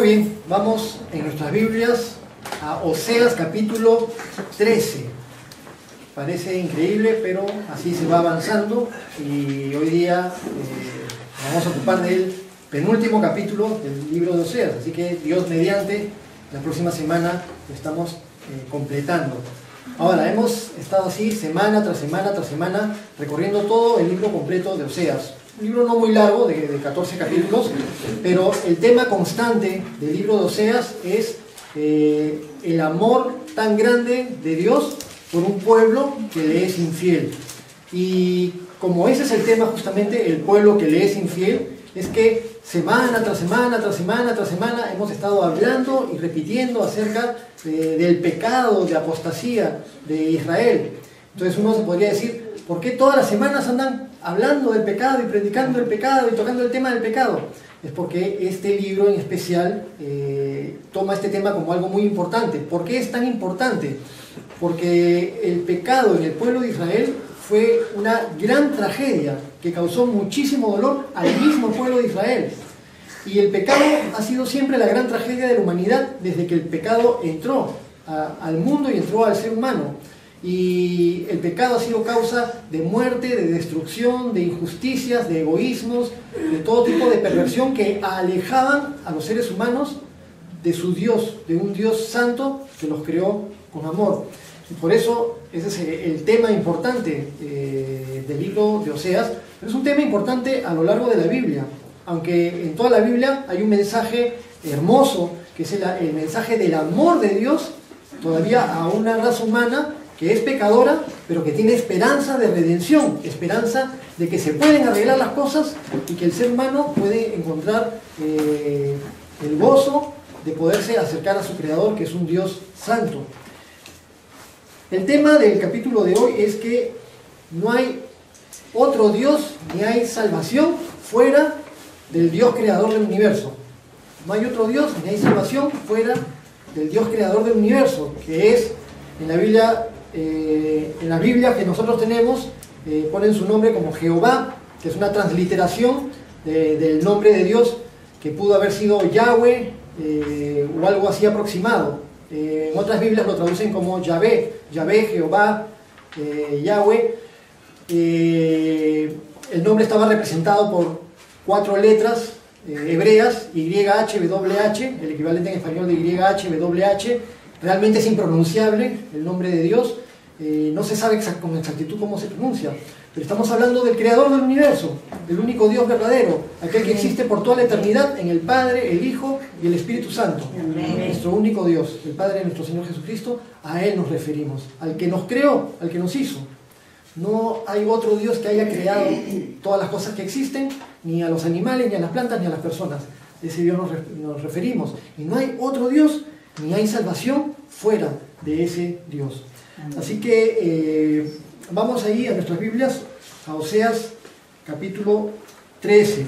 Muy bien, vamos en nuestras Biblias a Oseas capítulo 13. Parece increíble, pero así se va avanzando y hoy día vamos a ocupar del penúltimo capítulo del libro de Oseas. Así que Dios mediante, la próxima semana lo estamos completando. Ahora, hemos estado así semana tras semana tras semana recorriendo todo el libro completo de Oseas. Un libro no muy largo, de 14 capítulos, pero el tema constante del libro de Oseas es el amor tan grande de Dios por un pueblo que le es infiel. Y como ese es el tema justamente, el pueblo que le es infiel, es que semana tras semana, tras semana, tras semana hemos estado hablando y repitiendo acerca del pecado, de apostasía de Israel. Entonces uno se podría decir, ¿por qué todas las semanas andan hablando del pecado y predicando el pecado y tocando el tema del pecado? Es porque este libro en especial toma este tema como algo muy importante. ¿Por qué es tan importante? Porque el pecado en el pueblo de Israel fue una gran tragedia que causó muchísimo dolor al mismo pueblo de Israel. Y el pecado ha sido siempre la gran tragedia de la humanidad desde que el pecado entró al mundo y entró al ser humano. Y el pecado ha sido causa de muerte, de destrucción, de injusticias, de egoísmos, de todo tipo de perversión que alejaban a los seres humanos de su Dios, de un Dios santo que los creó con amor. Y por eso ese es el tema importante del libro de Oseas, pero es un tema importante a lo largo de la Biblia, aunque en toda la Biblia hay un mensaje hermoso, que es el mensaje del amor de Dios todavía a una raza humana que es pecadora, pero que tiene esperanza de redención, esperanza de que se pueden arreglar las cosas y que el ser humano puede encontrar el gozo de poderse acercar a su Creador, que es un Dios santo. El tema del capítulo de hoy es que no hay otro Dios, ni hay salvación fuera del Dios creador del universo. No hay otro Dios, ni hay salvación fuera del Dios creador del universo, que es en la Biblia que nosotros tenemos, ponen su nombre como Jehová, que es una transliteración del nombre de Dios, que pudo haber sido Yahweh o algo así aproximado. En otras Biblias lo traducen como Yahvé, Jehová, Yahweh. El nombre estaba representado por 4 letras hebreas, YHWH, el equivalente en español de YHWH. Realmente es impronunciable el nombre de Dios, no se sabe con exactitud cómo se pronuncia, pero estamos hablando del creador del universo, del único Dios verdadero, aquel que existe por toda la eternidad en el Padre, el Hijo y el Espíritu Santo. Amén. Nuestro único Dios, el Padre de nuestro Señor Jesucristo, a Él nos referimos, al que nos creó, al que nos hizo. No hay otro Dios que haya creado todas las cosas que existen, ni a los animales, ni a las plantas, ni a las personas. A ese Dios nos referimos. Y no hay otro Dios, ni hay salvación fuera de ese Dios. Así que vamos ahí a nuestras Biblias, a Oseas capítulo 13.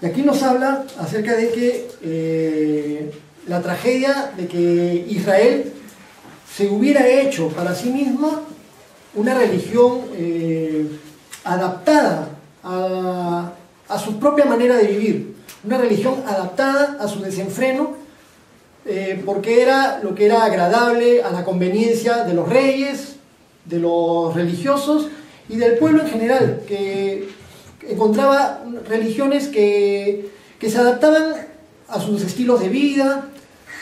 Y aquí nos habla acerca de que la tragedia de que Israel se hubiera hecho para sí misma una religión adaptada a su propia manera de vivir, una religión adaptada a su desenfreno, porque era lo que era agradable a la conveniencia de los reyes, de los religiosos y del pueblo en general, que encontraba religiones que se adaptaban a sus estilos de vida,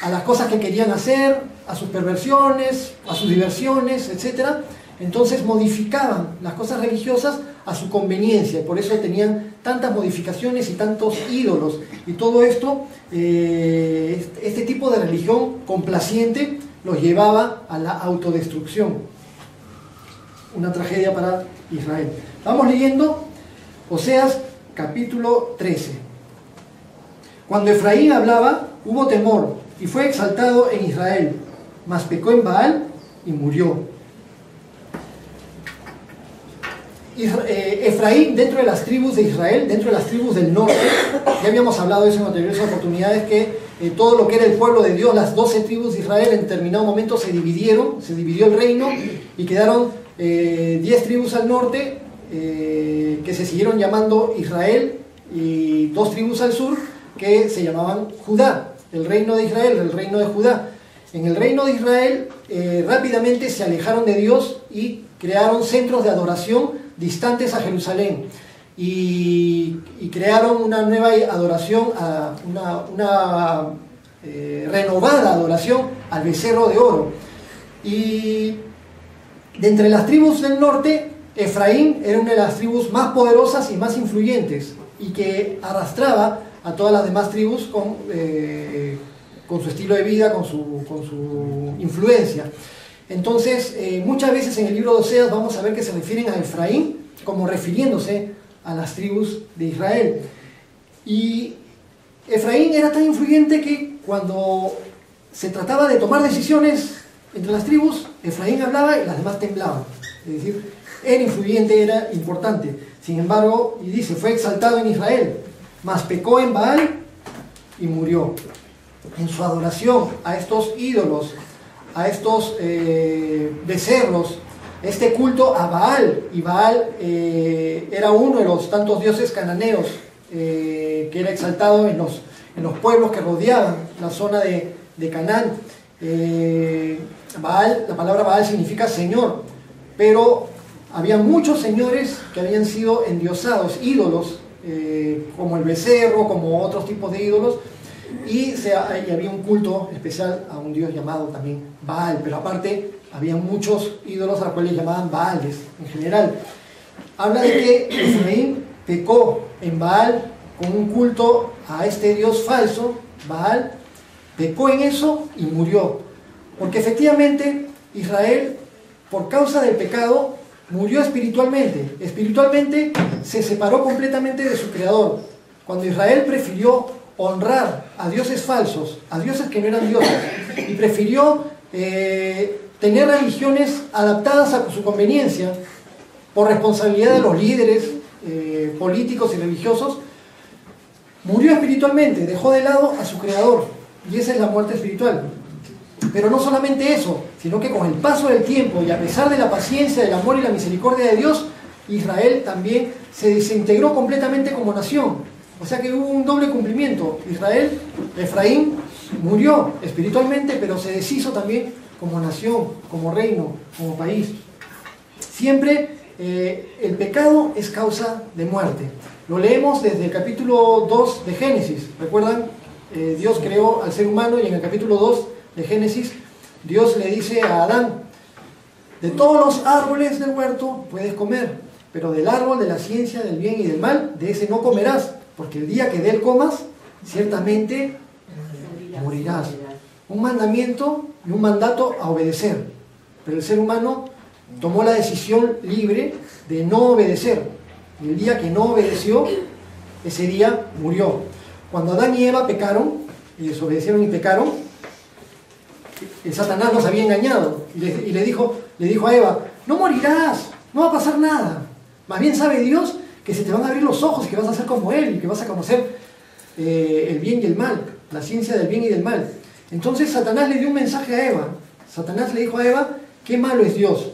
a las cosas que querían hacer, a sus perversiones, a sus diversiones, etc. Entonces modificaban las cosas religiosas a su conveniencia, y por eso tenían tantas modificaciones y tantos ídolos. Y todo esto, este tipo de religión complaciente, los llevaba a la autodestrucción. Una tragedia para Israel. Vamos leyendo Oseas capítulo 13. Cuando Efraín hablaba, hubo temor, y fue exaltado en Israel, mas pecó en Baal y murió. Efraín, dentro de las tribus de Israel, dentro de las tribus del norte, ya habíamos hablado de eso en anteriores oportunidades, que todo lo que era el pueblo de Dios, las 12 tribus de Israel, en determinado momento se dividió el reino y quedaron 10 tribus al norte que se siguieron llamando Israel y 2 tribus al sur, que se llamaban Judá, el reino de Israel, el reino de Judá. En el reino de Israel rápidamente se alejaron de Dios y crearon centros de adoración distantes a Jerusalén. Y crearon una nueva adoración, una renovada adoración al becerro de oro. Y de entre las tribus del norte, Efraín era una de las tribus más poderosas y más influyentes, y que arrastraba a todas las demás tribus con su estilo de vida, con su influencia. Entonces, muchas veces en el libro de Oseas vamos a ver que se refieren a Efraín como refiriéndose a las tribus de Israel. Y Efraín era tan influyente que cuando se trataba de tomar decisiones entre las tribus, Efraín hablaba y las demás temblaban. Es decir, era influyente, era importante. Sin embargo, y dice, fue exaltado en Israel, mas pecó en Baal y murió. En su adoración a estos ídolos, a estos becerros, este culto a Baal, y Baal era uno de los tantos dioses cananeos que era exaltado en los pueblos que rodeaban la zona de Canaán. Baal, la palabra Baal significa señor, pero había muchos señores que habían sido endiosados, ídolos, como el becerro, como otros tipos de ídolos, y había un culto especial a un dios llamado también Baal, pero aparte había muchos ídolos a los cuales llamaban Baales en general. Habla de que Efraín pecó en Baal con un culto a este dios falso, Baal, pecó en eso y murió. Porque efectivamente Israel, por causa del pecado, murió espiritualmente. Espiritualmente se separó completamente de su creador. Cuando Israel prefirió honrar a dioses falsos, a dioses que no eran dioses, y prefirió tener religiones adaptadas a su conveniencia, por responsabilidad de los líderes políticos y religiosos, murió espiritualmente, dejó de lado a su creador, y esa es la muerte espiritual. Pero no solamente eso, sino que con el paso del tiempo y a pesar de la paciencia, del amor y la misericordia de Dios, Israel también se desintegró completamente como nación. O sea que hubo un doble cumplimiento. Efraín murió espiritualmente, pero se deshizo también como nación, como reino, como país. Siempre el pecado es causa de muerte. Lo leemos desde el capítulo 2 de Génesis. ¿Recuerdan? Dios creó al ser humano y en el capítulo 2 de Génesis, Dios le dice a Adán: de todos los árboles del huerto puedes comer, pero del árbol de la ciencia del bien y del mal, de ese no comerás, porque el día que de él comas, ciertamente morirás. Un mandamiento y un mandato a obedecer, pero el ser humano tomó la decisión libre de no obedecer, y el día que no obedeció, ese día murió. Cuando Adán y Eva pecaron, y desobedecieron y pecaron, el Satanás los había engañado y le dijo a Eva: no morirás, no va a pasar nada, más bien sabe Dios que se te van a abrir los ojos y que vas a ser como Él y que vas a conocer el bien y el mal, la ciencia del bien y del mal. Entonces Satanás le dio un mensaje a Eva. Satanás le dijo a Eva: qué malo es Dios.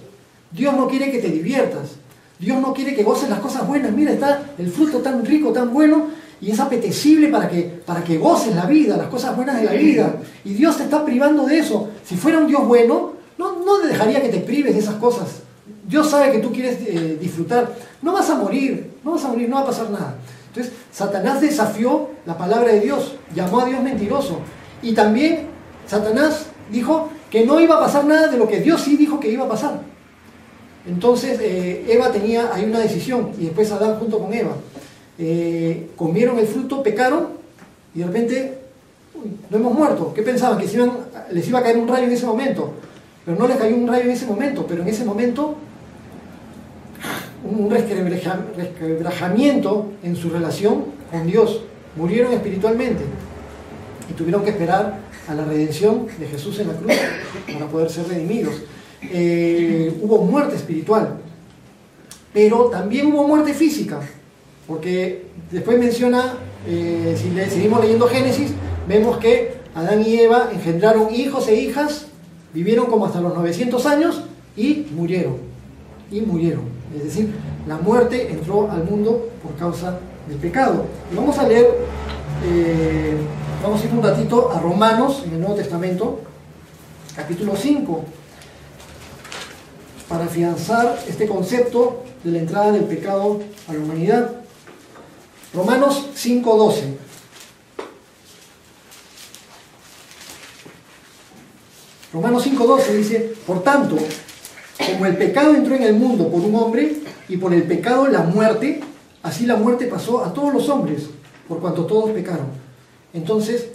Dios no quiere que te diviertas, Dios no quiere que goces las cosas buenas. Mira, está el fruto tan rico, tan bueno, y es apetecible para que goces la vida, las cosas buenas de la vida. Y Dios te está privando de eso. Si fuera un Dios bueno, no dejaría que te prives de esas cosas. Dios sabe que tú quieres disfrutar. No vas a morir, no va a pasar nada. Entonces, Satanás desafió la palabra de Dios, llamó a Dios mentiroso. Y también Satanás dijo que no iba a pasar nada de lo que Dios sí dijo que iba a pasar. Entonces, Eva tenía ahí una decisión, y después Adán junto con Eva. Comieron el fruto, pecaron, y de repente, no hemos muerto. ¿Qué pensaban? Que les iba a caer un rayo en ese momento. Pero no les cayó un rayo en ese momento, pero en ese momento un resquebrajamiento en su relación con Dios. Murieron espiritualmente y tuvieron que esperar a la redención de Jesús en la cruz para poder ser redimidos. Hubo muerte espiritual, pero también hubo muerte física, porque después menciona, si seguimos leyendo Génesis, vemos que Adán y Eva engendraron hijos e hijas, vivieron como hasta los 900 años y murieron. Es decir, la muerte entró al mundo por causa del pecado. Y vamos a leer vamos a ir un ratito a Romanos, en el Nuevo Testamento, capítulo 5, para afianzar este concepto de la entrada del pecado a la humanidad. Romanos 5:12. Romanos 5:12 dice: por tanto, como el pecado entró en el mundo por un hombre, y por el pecado la muerte, así la muerte pasó a todos los hombres, por cuanto todos pecaron. Entonces,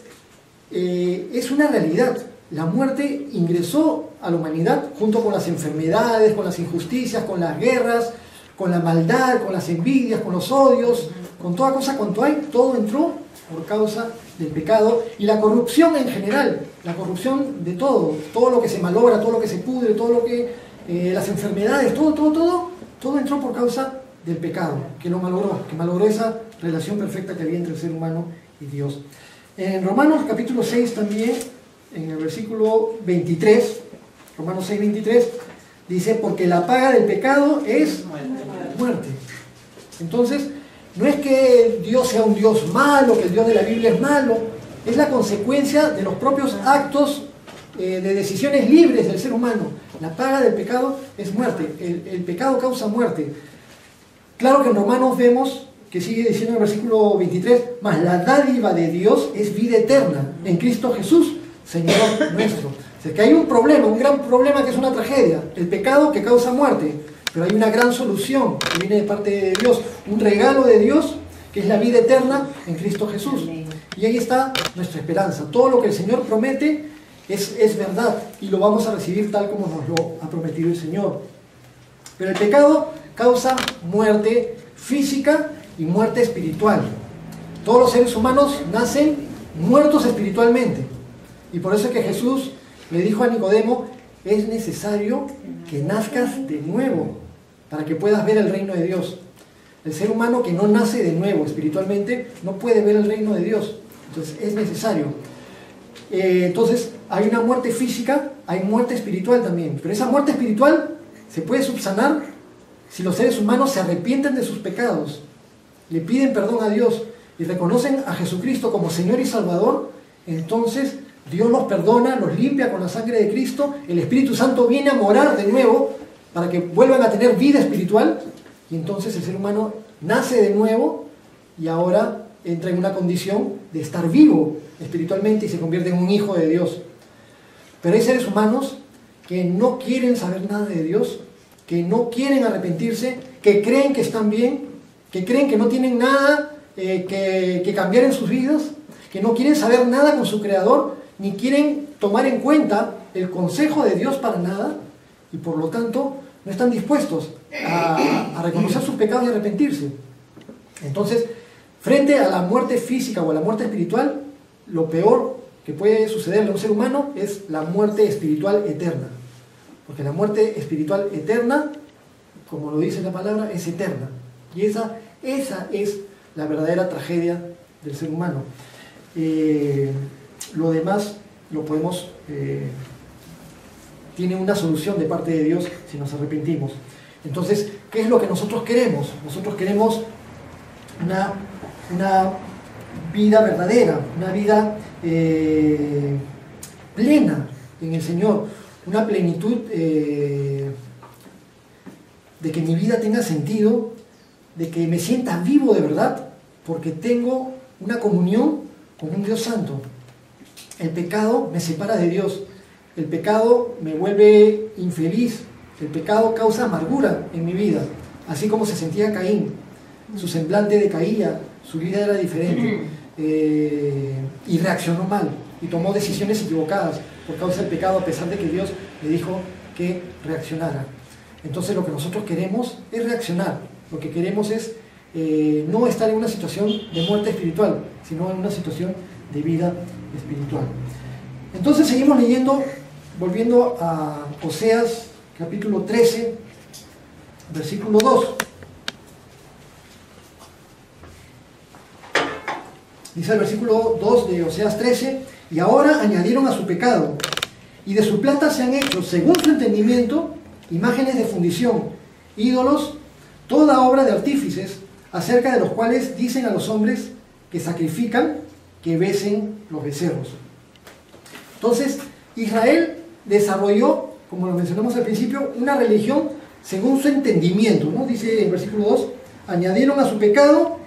es una realidad. La muerte ingresó a la humanidad junto con las enfermedades, con las injusticias, con las guerras, con la maldad, con las envidias, con los odios, con toda cosa cuanto hay. Todo entró por causa del pecado y la corrupción en general, la corrupción de todo lo que se malogra, todo lo que se pudre, todo lo que, las enfermedades, todo entró por causa del pecado, que malogró esa relación perfecta que había entre el ser humano y Dios. En Romanos capítulo 6 también, en el versículo 23, Romanos 6:23, dice: porque la paga del pecado es muerte. Entonces, no es que Dios sea un Dios malo, que el Dios de la Biblia es malo, es la consecuencia de los propios actos de decisiones libres del ser humano. La paga del pecado es muerte, el pecado causa muerte. Claro que en Romanos vemos que sigue diciendo en el versículo 23: mas la dádiva de Dios es vida eterna en Cristo Jesús, Señor nuestro. O sea, que hay un problema, un gran problema, que es una tragedia, el pecado que causa muerte, pero hay una gran solución que viene de parte de Dios, un regalo de Dios, que es la vida eterna en Cristo Jesús. Y ahí está nuestra esperanza. Todo lo que el Señor promete es verdad, y lo vamos a recibir tal como nos lo ha prometido el Señor. Pero el pecado causa muerte física y muerte espiritual. Todos los seres humanos nacen muertos espiritualmente, y por eso es que Jesús le dijo a Nicodemo: es necesario que nazcas de nuevo para que puedas ver el reino de Dios. El ser humano que no nace de nuevo espiritualmente no puede ver el reino de Dios. Entonces es necesario. Entonces hay una muerte física, hay muerte espiritual también, pero esa muerte espiritual se puede subsanar si los seres humanos se arrepienten de sus pecados, le piden perdón a Dios y reconocen a Jesucristo como Señor y Salvador. Entonces Dios los perdona, los limpia con la sangre de Cristo, el Espíritu Santo viene a morar de nuevo para que vuelvan a tener vida espiritual, y entonces el ser humano nace de nuevo y ahora entra en una condición de estar vivo espiritualmente y se convierte en un hijo de Dios. Pero hay seres humanos que no quieren saber nada de Dios, que no quieren arrepentirse, que creen que están bien, que creen que no tienen nada que cambiar en sus vidas, que no quieren saber nada con su Creador, ni quieren tomar en cuenta el consejo de Dios para nada, y por lo tanto no están dispuestos a reconocer sus pecados y arrepentirse. Entonces, frente a la muerte física o a la muerte espiritual, lo peor que puede sucederle a un ser humano es la muerte espiritual eterna. Porque la muerte espiritual eterna, como lo dice la palabra, es eterna. Y esa es la verdadera tragedia del ser humano. Lo demás lo podemos... tiene una solución de parte de Dios si nos arrepentimos. Entonces, ¿qué es lo que nosotros queremos? Nosotros queremos una vida verdadera, una vida plena en el Señor, una plenitud de que mi vida tenga sentido, de que me sienta vivo de verdad, porque tengo una comunión con un Dios santo. El pecado me separa de Dios, el pecado me vuelve infeliz, el pecado causa amargura en mi vida, así como se sentía Caín. Su semblante decaía, su vida era diferente, y reaccionó mal y tomó decisiones equivocadas por causa del pecado, a pesar de que Dios le dijo que reaccionara. Entonces lo que nosotros queremos es reaccionar, lo que queremos es no estar en una situación de muerte espiritual, sino en una situación de vida espiritual. Entonces seguimos leyendo, volviendo a Oseas capítulo 13, versículo 2. Dice el versículo 2 de Oseas 13: y ahora añadieron a su pecado, y de su plata se han hecho, según su entendimiento, imágenes de fundición, ídolos, toda obra de artífices, acerca de los cuales dicen a los hombres que sacrifican, que besen los becerros. Entonces, Israel desarrolló, como lo mencionamos al principio, una religión según su entendimiento, ¿no? Dice en versículo 2, añadieron a su pecado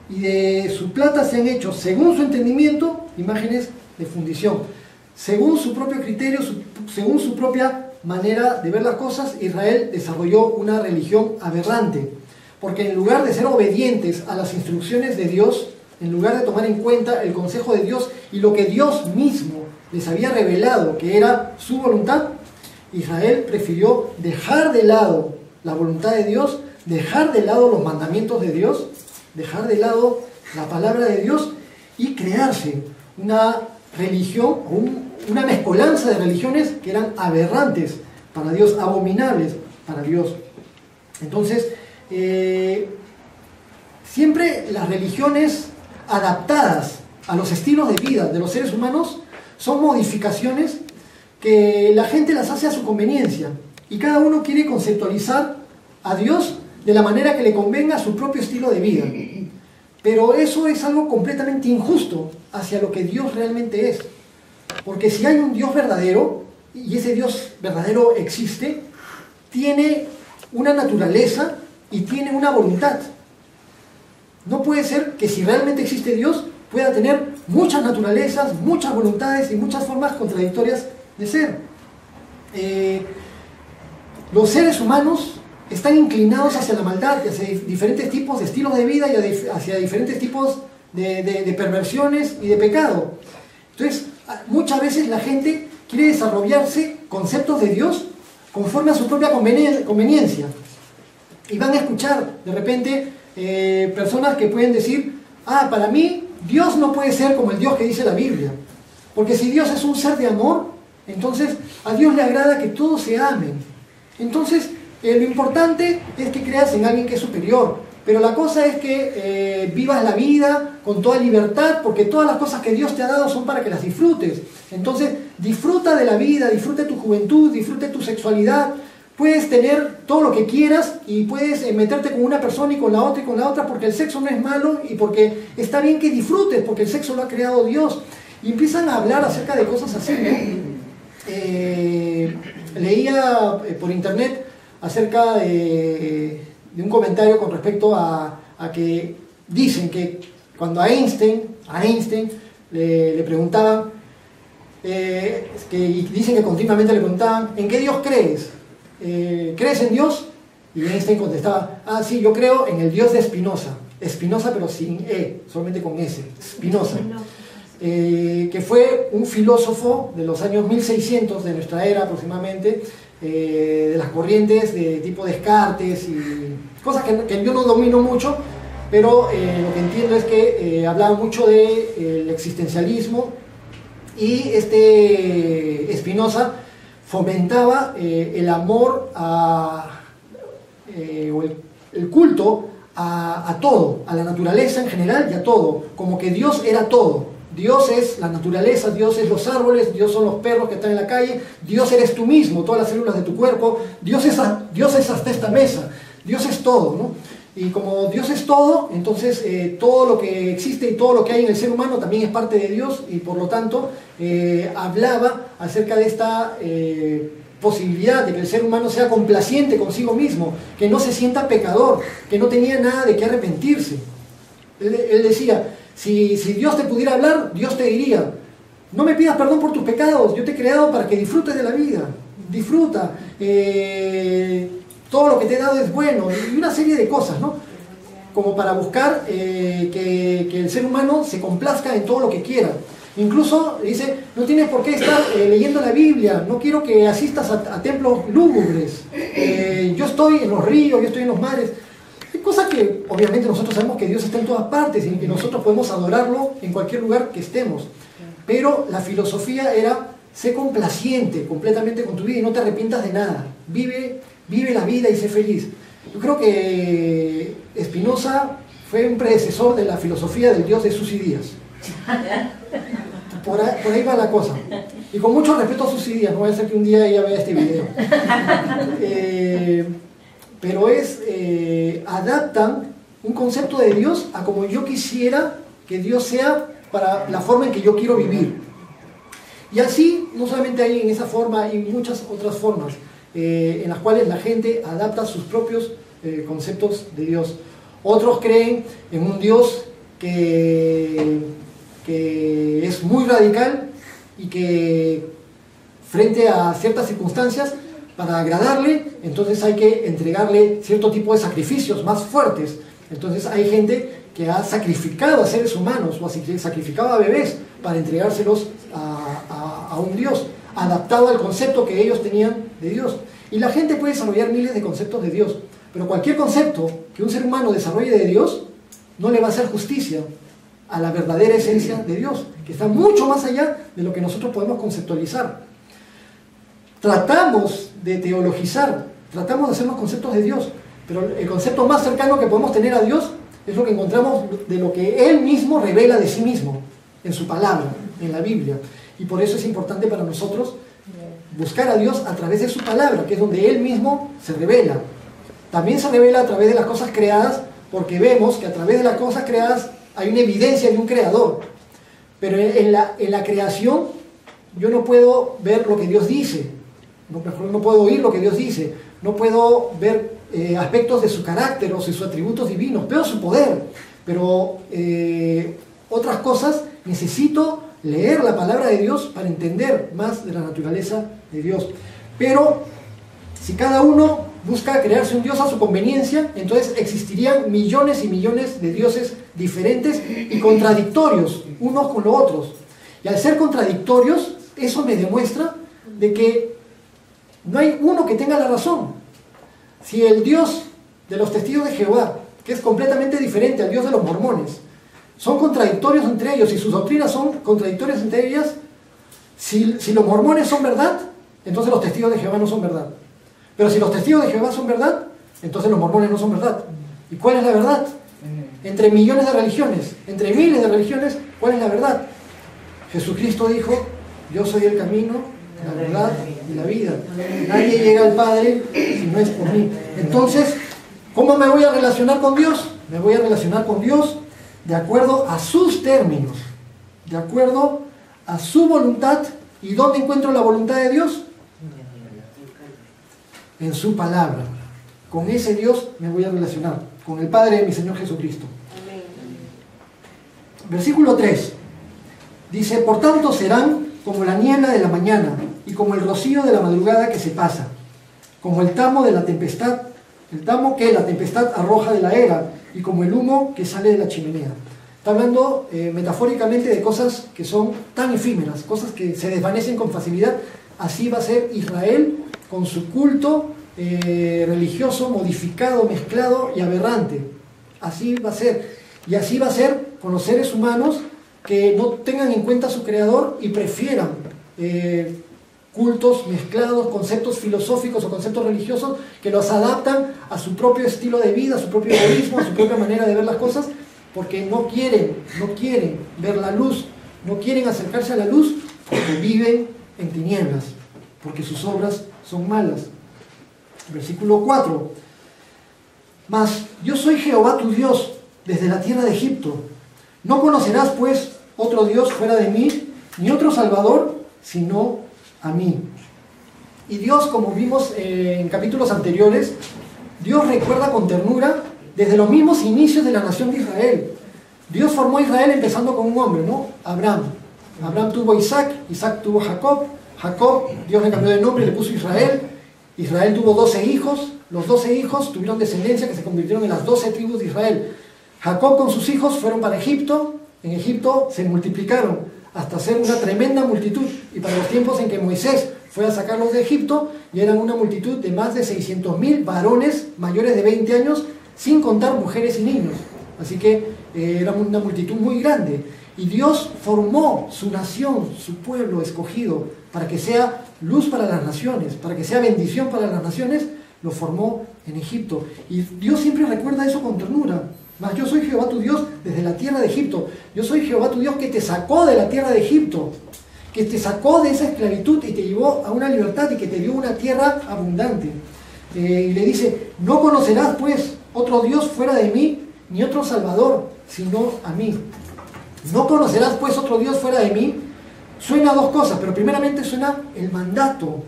y de su plata se han hecho, según su entendimiento, imágenes de fundición. Según su propio criterio, según su propia manera de ver las cosas, Israel desarrolló una religión aberrante, porque en lugar de ser obedientes a las instrucciones de Dios, en lugar de tomar en cuenta el consejo de Dios y lo que Dios mismo les había revelado que era su voluntad, Israel prefirió dejar de lado la voluntad de Dios, dejar de lado los mandamientos de Dios, dejar de lado la palabra de Dios y crearse una religión, una mezcolanza de religiones que eran aberrantes para Dios, abominables para Dios. Entonces, siempre las religiones adaptadas a los estilos de vida de los seres humanos son modificaciones que la gente las hace a su conveniencia y cada uno quiere conceptualizar a Dios de la manera que le convenga a su propio estilo de vida. Pero eso es algo completamente injusto hacia lo que Dios realmente es. Porque si hay un Dios verdadero, y ese Dios verdadero existe, tiene una naturaleza y tiene una voluntad. No puede ser que si realmente existe Dios, pueda tener muchas naturalezas, muchas voluntades y muchas formas contradictorias de ser. Los seres humanos están inclinados hacia la maldad, hacia diferentes tipos de estilos de vida y hacia diferentes tipos de perversiones y de pecado. Entonces, muchas veces la gente quiere desarrollarse conceptos de Dios conforme a su propia conveniencia. Y van a escuchar de repente personas que pueden decir, para mí Dios no puede ser como el Dios que dice la Biblia. Porque si Dios es un ser de amor, entonces a Dios le agrada que todos se amen. Entonces, lo importante es que creas en alguien que es superior, pero la cosa es que vivas la vida con toda libertad, porque todas las cosas que Dios te ha dado son para que las disfrutes. Entonces, disfruta de la vida, disfruta de tu juventud, disfruta de tu sexualidad. Puedes tener todo lo que quieras y puedes meterte con una persona y con la otra, porque el sexo no es malo y porque está bien que disfrutes, porque el sexo lo ha creado Dios. Y empiezan a hablar acerca de cosas así, ¿no? Leía por internet acerca de un comentario con respecto a que dicen que cuando a Einstein le preguntaban, y dicen que continuamente le preguntaban, ¿en qué Dios crees? ¿Crees en Dios? Y Einstein contestaba, sí, yo creo en el Dios de Spinoza. Spinoza pero sin E, solamente con S, Spinoza. Que fue un filósofo de los años 1600 de nuestra era aproximadamente, de las corrientes de tipo Descartes y cosas que yo no domino mucho, pero lo que entiendo es que hablaba mucho del existencialismo, y Spinoza fomentaba el amor o el culto a todo, a la naturaleza en general y a todo, como que Dios era todo. Dios es la naturaleza, Dios es los árboles, Dios son los perros que están en la calle, Dios eres tú mismo, todas las células de tu cuerpo, Dios es hasta esta mesa, Dios es todo, ¿no? Y como Dios es todo, entonces todo lo que existe y todo lo que hay en el ser humano también es parte de Dios, y por lo tanto hablaba acerca de esta posibilidad de que el ser humano sea complaciente consigo mismo, que no se sienta pecador, que no tenía nada de qué arrepentirse. Él decía, si Dios te pudiera hablar, Dios te diría, no me pidas perdón por tus pecados, yo te he creado para que disfrutes de la vida, disfruta, todo lo que te he dado es bueno, y una serie de cosas, ¿no? Como para buscar que el ser humano se complazca en todo lo que quiera. Incluso dice, no tienes por qué estar leyendo la Biblia, no quiero que asistas a templos lúgubres, yo estoy en los ríos, yo estoy en los mares. Hay cosas que obviamente nosotros sabemos que Dios está en todas partes y que nosotros podemos adorarlo en cualquier lugar que estemos. Pero la filosofía era, sé complaciente completamente con tu vida y no te arrepientas de nada. Vive la vida y sé feliz. Yo creo que Spinoza fue un predecesor de la filosofía del Dios de Susy Díaz. Por ahí va la cosa. Y con mucho respeto a Susy Díaz, no vaya a ser que un día ella vea este video. Pero adaptan un concepto de Dios a como yo quisiera que Dios sea para la forma en que yo quiero vivir. Y así, no solamente hay en esa forma, hay muchas otras formas en las cuales la gente adapta sus propios conceptos de Dios. Otros creen en un Dios que es muy radical y que frente a ciertas circunstancias, para agradarle, entonces hay que entregarle cierto tipo de sacrificios más fuertes. Entonces hay gente que ha sacrificado a seres humanos o ha sacrificado a bebés para entregárselos a un Dios, adaptado al concepto que ellos tenían de Dios. Y la gente puede desarrollar miles de conceptos de Dios, pero cualquier concepto que un ser humano desarrolle de Dios no le va a hacer justicia a la verdadera esencia de Dios, que está mucho más allá de lo que nosotros podemos conceptualizar. Tratamos de teologizar, tratamos de hacer los conceptos de Dios, pero el concepto más cercano que podemos tener a Dios es lo que encontramos de lo que Él mismo revela de sí mismo, en su palabra, en la Biblia. Y por eso es importante para nosotros buscar a Dios a través de su palabra, que es donde Él mismo se revela. También se revela a través de las cosas creadas, porque vemos que a través de las cosas creadas hay una evidencia de un creador. Pero en la creación yo no puedo ver lo que Dios dice, no puedo oír lo que Dios dice, no puedo ver aspectos de su carácter o de sus atributos divinos, veo su poder, pero otras cosas necesito leer la palabra de Dios para entender más de la naturaleza de Dios. Pero si cada uno busca crearse un Dios a su conveniencia, entonces existirían millones y millones de dioses diferentes y contradictorios unos con los otros. Y al ser contradictorios, eso me demuestra de que no hay uno que tenga la razón. Si el Dios de los testigos de Jehová, que es completamente diferente al Dios de los mormones, son contradictorios entre ellos y sus doctrinas son contradictorias entre ellas, si los mormones son verdad, entonces los testigos de Jehová no son verdad. Pero si los testigos de Jehová son verdad, entonces los mormones no son verdad. ¿Y cuál es la verdad? Entre millones de religiones, entre miles de religiones, ¿cuál es la verdad? Jesucristo dijo: yo soy el camino, la verdad y la vida. Nadie llega al Padre si no es por mí. Entonces, ¿cómo me voy a relacionar con Dios? Me voy a relacionar con Dios de acuerdo a sus términos, de acuerdo a su voluntad. ¿Y dónde encuentro la voluntad de Dios? En su palabra. Con ese Dios me voy a relacionar, con el Padre de mi Señor Jesucristo. Versículo 3 dice: por tanto serán como la niebla de la mañana y como el rocío de la madrugada que se pasa, como el tamo de la tempestad, el tamo que la tempestad arroja de la era, y como el humo que sale de la chimenea. Está hablando metafóricamente de cosas que son tan efímeras, cosas que se desvanecen con facilidad. Así va a ser Israel con su culto religioso modificado, mezclado y aberrante. Así va a ser. Y así va a ser con los seres humanos que no tengan en cuenta a su creador y prefieran cultos mezclados, conceptos filosóficos o conceptos religiosos que los adaptan a su propio estilo de vida, a su propio egoísmo, a su propia manera de ver las cosas, porque no quieren ver la luz, no quieren acercarse a la luz, porque viven en tinieblas, porque sus obras son malas. Versículo 4: mas yo soy Jehová tu Dios desde la tierra de Egipto. No conocerás pues otro Dios fuera de mí, ni otro Salvador sino a mí. Y Dios, como vimos en capítulos anteriores, Dios recuerda con ternura desde los mismos inicios de la nación de Israel. Dios formó a Israel empezando con un hombre, ¿no? Abraham. Abraham tuvo a Isaac, Isaac tuvo a Jacob. Jacob, Dios le cambió de nombre y le puso Israel. Israel tuvo 12 hijos. Los 12 hijos tuvieron descendencia que se convirtieron en las 12 tribus de Israel. Jacob con sus hijos fueron para Egipto. En Egipto se multiplicaron hasta ser una tremenda multitud. Y para los tiempos en que Moisés fue a sacarlos de Egipto, ya eran una multitud de más de 600.000 varones mayores de 20 años, sin contar mujeres y niños. Así que era una multitud muy grande. Y Dios formó su nación, su pueblo escogido, para que sea luz para las naciones, para que sea bendición para las naciones. Lo formó en Egipto. Y Dios siempre recuerda eso con ternura. Mas yo soy Jehová tu Dios desde la tierra de Egipto. Yo soy Jehová tu Dios que te sacó de la tierra de Egipto, que te sacó de esa esclavitud y te llevó a una libertad y que te dio una tierra abundante. Y le dice: no conocerás pues otro Dios fuera de mí, ni otro Salvador sino a mí. no conocerás pues otro Dios fuera de mí, suena a dos cosas, pero primeramente suena el mandato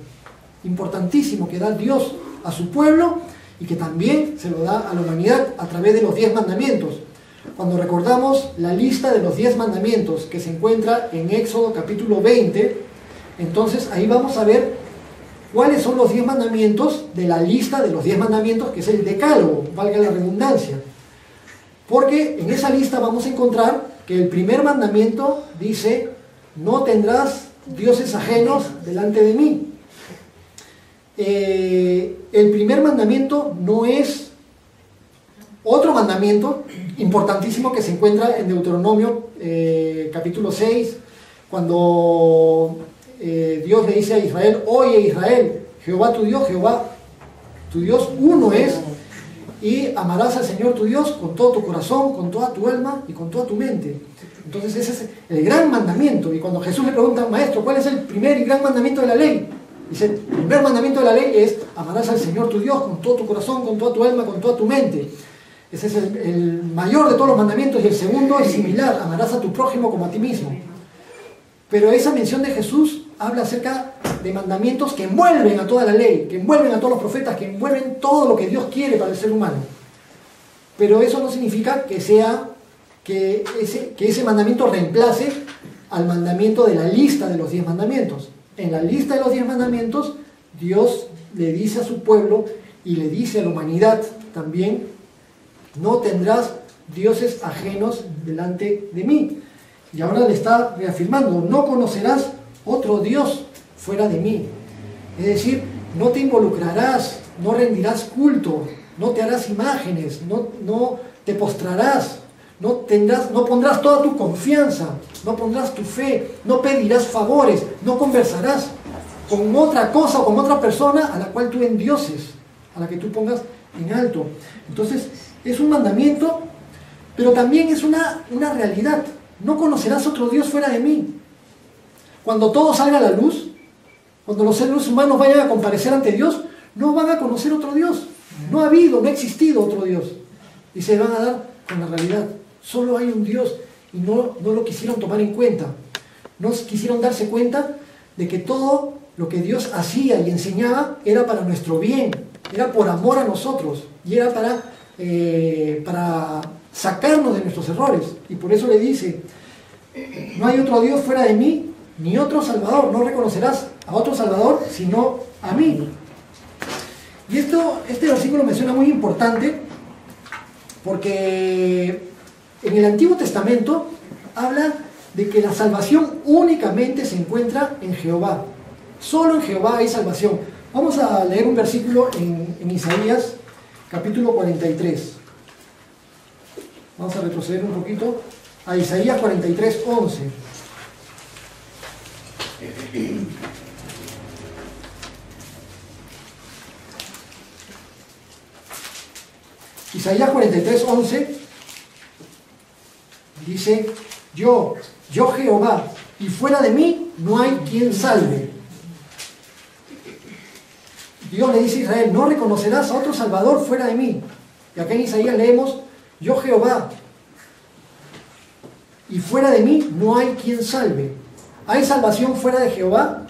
importantísimo que da Dios a su pueblo y que también se lo da a la humanidad a través de los 10 mandamientos. Cuando recordamos la lista de los 10 mandamientos que se encuentra en Éxodo capítulo 20, entonces ahí vamos a ver cuáles son los 10 mandamientos de la lista de los 10 mandamientos, que es el decálogo, valga la redundancia. Porque en esa lista vamos a encontrar que el primer mandamiento dice: no tendrás dioses ajenos delante de mí. El primer mandamiento no es otro mandamiento importantísimo que se encuentra en Deuteronomio capítulo 6, cuando Dios le dice a Israel: oye Israel, Jehová tu Dios uno es, y amarás al Señor tu Dios con todo tu corazón, con toda tu alma y con toda tu mente. Entonces ese es el gran mandamiento. Y cuando Jesús le pregunta: maestro, ¿cuál es el primer y gran mandamiento de la ley? Dice: el primer mandamiento de la ley es: amarás al Señor tu Dios con todo tu corazón, con toda tu alma, con toda tu mente. Ese es el mayor de todos los mandamientos, y el segundo es similar: amarás a tu prójimo como a ti mismo. Pero esa mención de Jesús habla acerca de mandamientos que envuelven a toda la ley, que envuelven a todos los profetas, que envuelven todo lo que Dios quiere para el ser humano. Pero eso no significa que ese mandamiento reemplace al mandamiento de la lista de los 10 mandamientos. En la lista de los 10 mandamientos, Dios le dice a su pueblo y le dice a la humanidad también: no tendrás dioses ajenos delante de mí. Y ahora le está reafirmando: no conocerás otro Dios fuera de mí. Es decir, no te involucrarás, no rendirás culto, no te harás imágenes, no te postrarás, no pondrás toda tu confianza, no pondrás tu fe, no pedirás favores, no conversarás con otra cosa o con otra persona a la cual tú endioses, a la que tú pongas en alto. Entonces, es un mandamiento, pero también es una realidad. No conocerás otro Dios fuera de mí. Cuando todo salga a la luz, cuando los seres humanos vayan a comparecer ante Dios, no van a conocer otro Dios. No ha existido otro Dios. Y se van a dar con la realidad. Solo hay un Dios, y no lo quisieron tomar en cuenta. No quisieron darse cuenta de que todo lo que Dios hacía y enseñaba era para nuestro bien, era por amor a nosotros, y era para sacarnos de nuestros errores. Y por eso le dice: no hay otro Dios fuera de mí, ni otro Salvador. No reconocerás a otro Salvador sino a mí. Y este versículo me suena muy importante, porque en el Antiguo Testamento habla de que la salvación únicamente se encuentra en Jehová. Solo en Jehová hay salvación. Vamos a leer un versículo en Isaías capítulo 43. Vamos a retroceder un poquito a Isaías 43, 11. Isaías 43, 11 dice: yo Jehová, y fuera de mí no hay quien salve. Dios le dice a Israel: no reconocerás a otro Salvador fuera de mí. Y acá en Isaías leemos: yo Jehová, y fuera de mí no hay quien salve. ¿Hay salvación fuera de Jehová?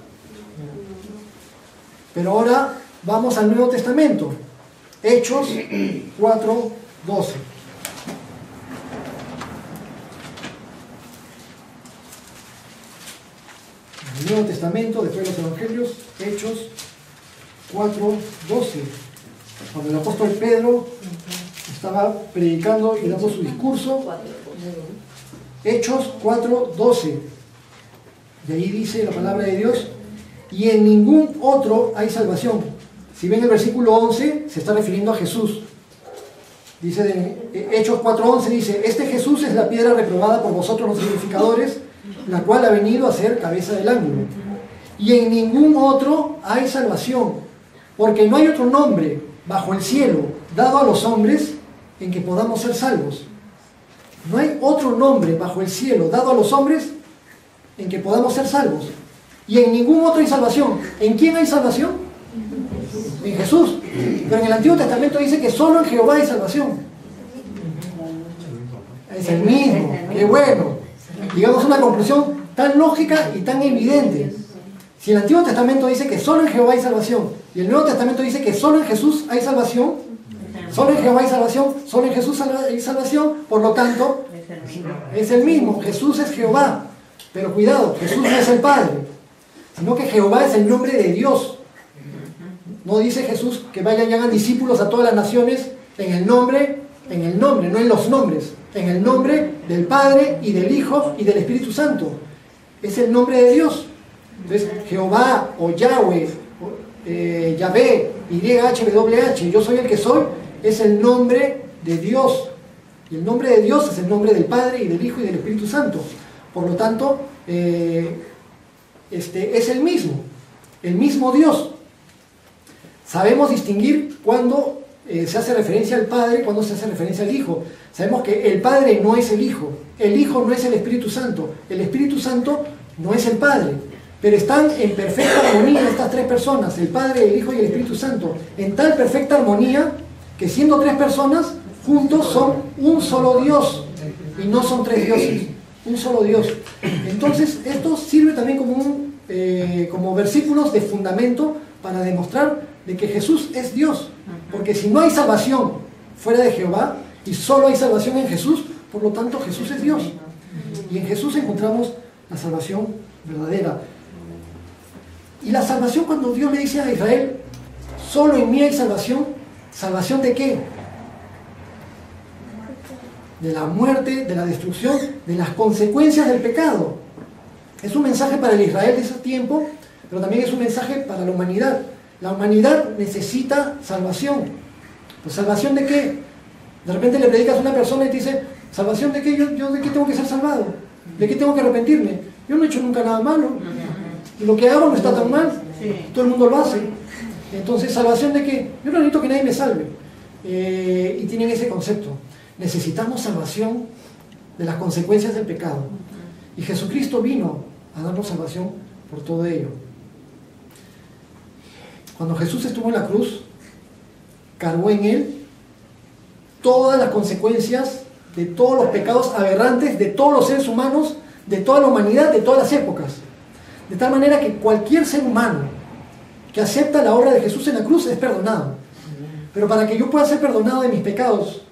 Pero ahora vamos al Nuevo Testamento. Hechos 4, 12. El Nuevo Testamento, después de los Evangelios, Hechos 4, 12. Cuando el apóstol Pedro estaba predicando y dando su discurso. Hechos 4, 12. De ahí dice la palabra de Dios: y en ningún otro hay salvación. Si ven el versículo 11, se está refiriendo a Jesús. Dice Hechos 4:11, dice: este Jesús es la piedra reprobada por vosotros los edificadores, la cual ha venido a ser cabeza del ángulo. Y en ningún otro hay salvación, porque no hay otro nombre bajo el cielo dado a los hombres en que podamos ser salvos. No hay otro nombre bajo el cielo dado a los hombres en que podamos ser salvos. Y en ningún otro hay salvación. ¿En quién hay salvación? En Jesús. Pero en el Antiguo Testamento dice que solo en Jehová hay salvación. Es el mismo. ¡Qué bueno! llegamos a una conclusión tan lógica y tan evidente. Si el Antiguo Testamento dice que solo en Jehová hay salvación, y el Nuevo Testamento dice que solo en Jesús hay salvación, solo en Jehová hay salvación, solo en Jesús hay salvación, por lo tanto, es el mismo. Jesús es Jehová, pero cuidado, Jesús no es el Padre, sino que Jehová es el nombre de Dios. No dice Jesús que vayan y hagan discípulos a todas las naciones en el nombre, no en los nombres, en el nombre del Padre y del Hijo y del Espíritu Santo. Es el nombre de Dios. Entonces, Jehová o Yahweh, Yahvé, YHWH, yo soy el que soy, es el nombre de Dios. Y el nombre de Dios es el nombre del Padre y del Hijo y del Espíritu Santo. Por lo tanto, es el mismo Dios. Sabemos distinguir cuando se hace referencia al Padre, cuando se hace referencia al Hijo. Sabemos que el Padre no es el Hijo no es el Espíritu Santo no es el Padre, pero están en perfecta armonía estas tres personas, el Padre, el Hijo y el Espíritu Santo, en tal perfecta armonía que siendo tres personas, juntos son un solo Dios, y no son tres dioses, un solo Dios. Entonces, esto sirve también como versículos de fundamento para demostrar de que Jesús es Dios, porque si no hay salvación fuera de Jehová, y solo hay salvación en Jesús, por lo tanto Jesús es Dios, y en Jesús encontramos la salvación verdadera. Y la salvación, cuando Dios le dice a Israel, solo en mí hay salvación, ¿salvación de qué? De la muerte, de la destrucción, de las consecuencias del pecado. Es un mensaje para el Israel de ese tiempo, pero también es un mensaje para la humanidad. La humanidad necesita salvación. ¿Pues salvación de qué? De repente le predicas a una persona y te dice, ¿salvación de qué? ¿Yo de qué tengo que ser salvado? ¿De qué tengo que arrepentirme? Yo no he hecho nunca nada malo. Y lo que hago no está tan mal. Todo el mundo lo hace. Entonces, ¿salvación de qué? Yo no necesito que nadie me salve. Y tienen ese concepto. Necesitamos salvación de las consecuencias del pecado. Y Jesucristo vino a darnos salvación por todo ello. Cuando Jesús estuvo en la cruz, cargó en él todas las consecuencias de todos los pecados aberrantes de todos los seres humanos, de toda la humanidad, de todas las épocas. De tal manera que cualquier ser humano que acepta la obra de Jesús en la cruz es perdonado. Pero para que yo pueda ser perdonado de mis pecados,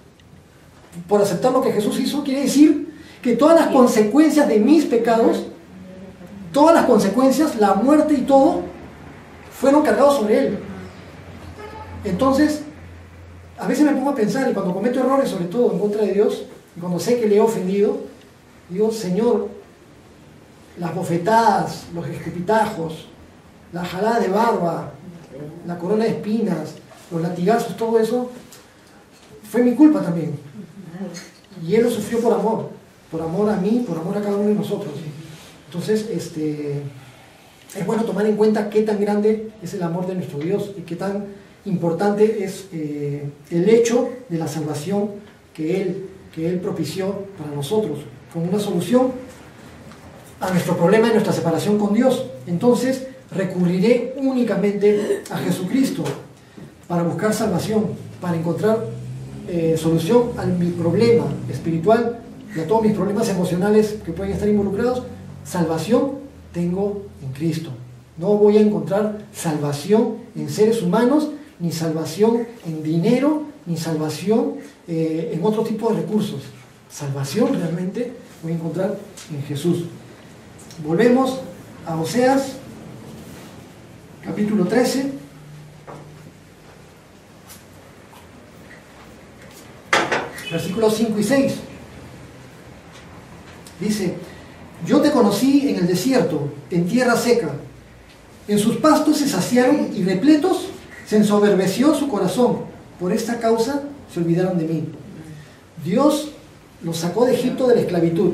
por aceptar lo que Jesús hizo, quiere decir que todas las consecuencias de mis pecados, todas las consecuencias, la muerte y todo, fueron cargados sobre él. Entonces, a veces me pongo a pensar, y cuando cometo errores, sobre todo en contra de Dios, y cuando sé que le he ofendido, digo, Señor, las bofetadas, los escupitajos, la jalada de barba, la corona de espinas, los latigazos, todo eso, fue mi culpa también. Y Él lo sufrió por amor a mí, por amor a cada uno de nosotros. Entonces, es bueno tomar en cuenta qué tan grande es el amor de nuestro Dios y qué tan importante es el hecho de la salvación que Él propició para nosotros, con una solución a nuestro problema de nuestra separación con Dios. Entonces, recurriré únicamente a Jesucristo para buscar salvación, para encontrar solución a mi problema espiritual y a todos mis problemas emocionales que pueden estar involucrados. Salvación tengo en Cristo. No voy a encontrar salvación en seres humanos, ni salvación en dinero, ni salvación en otro tipo de recursos. Salvación realmente voy a encontrar en Jesús. Volvemos a Oseas, capítulo 13. Versículos 5 y 6. Dice: yo te conocí en el desierto, en tierra seca. En sus pastos se saciaron y repletos se ensoberbeció su corazón. Por esta causa se olvidaron de mí. Dios los sacó de Egipto de la esclavitud.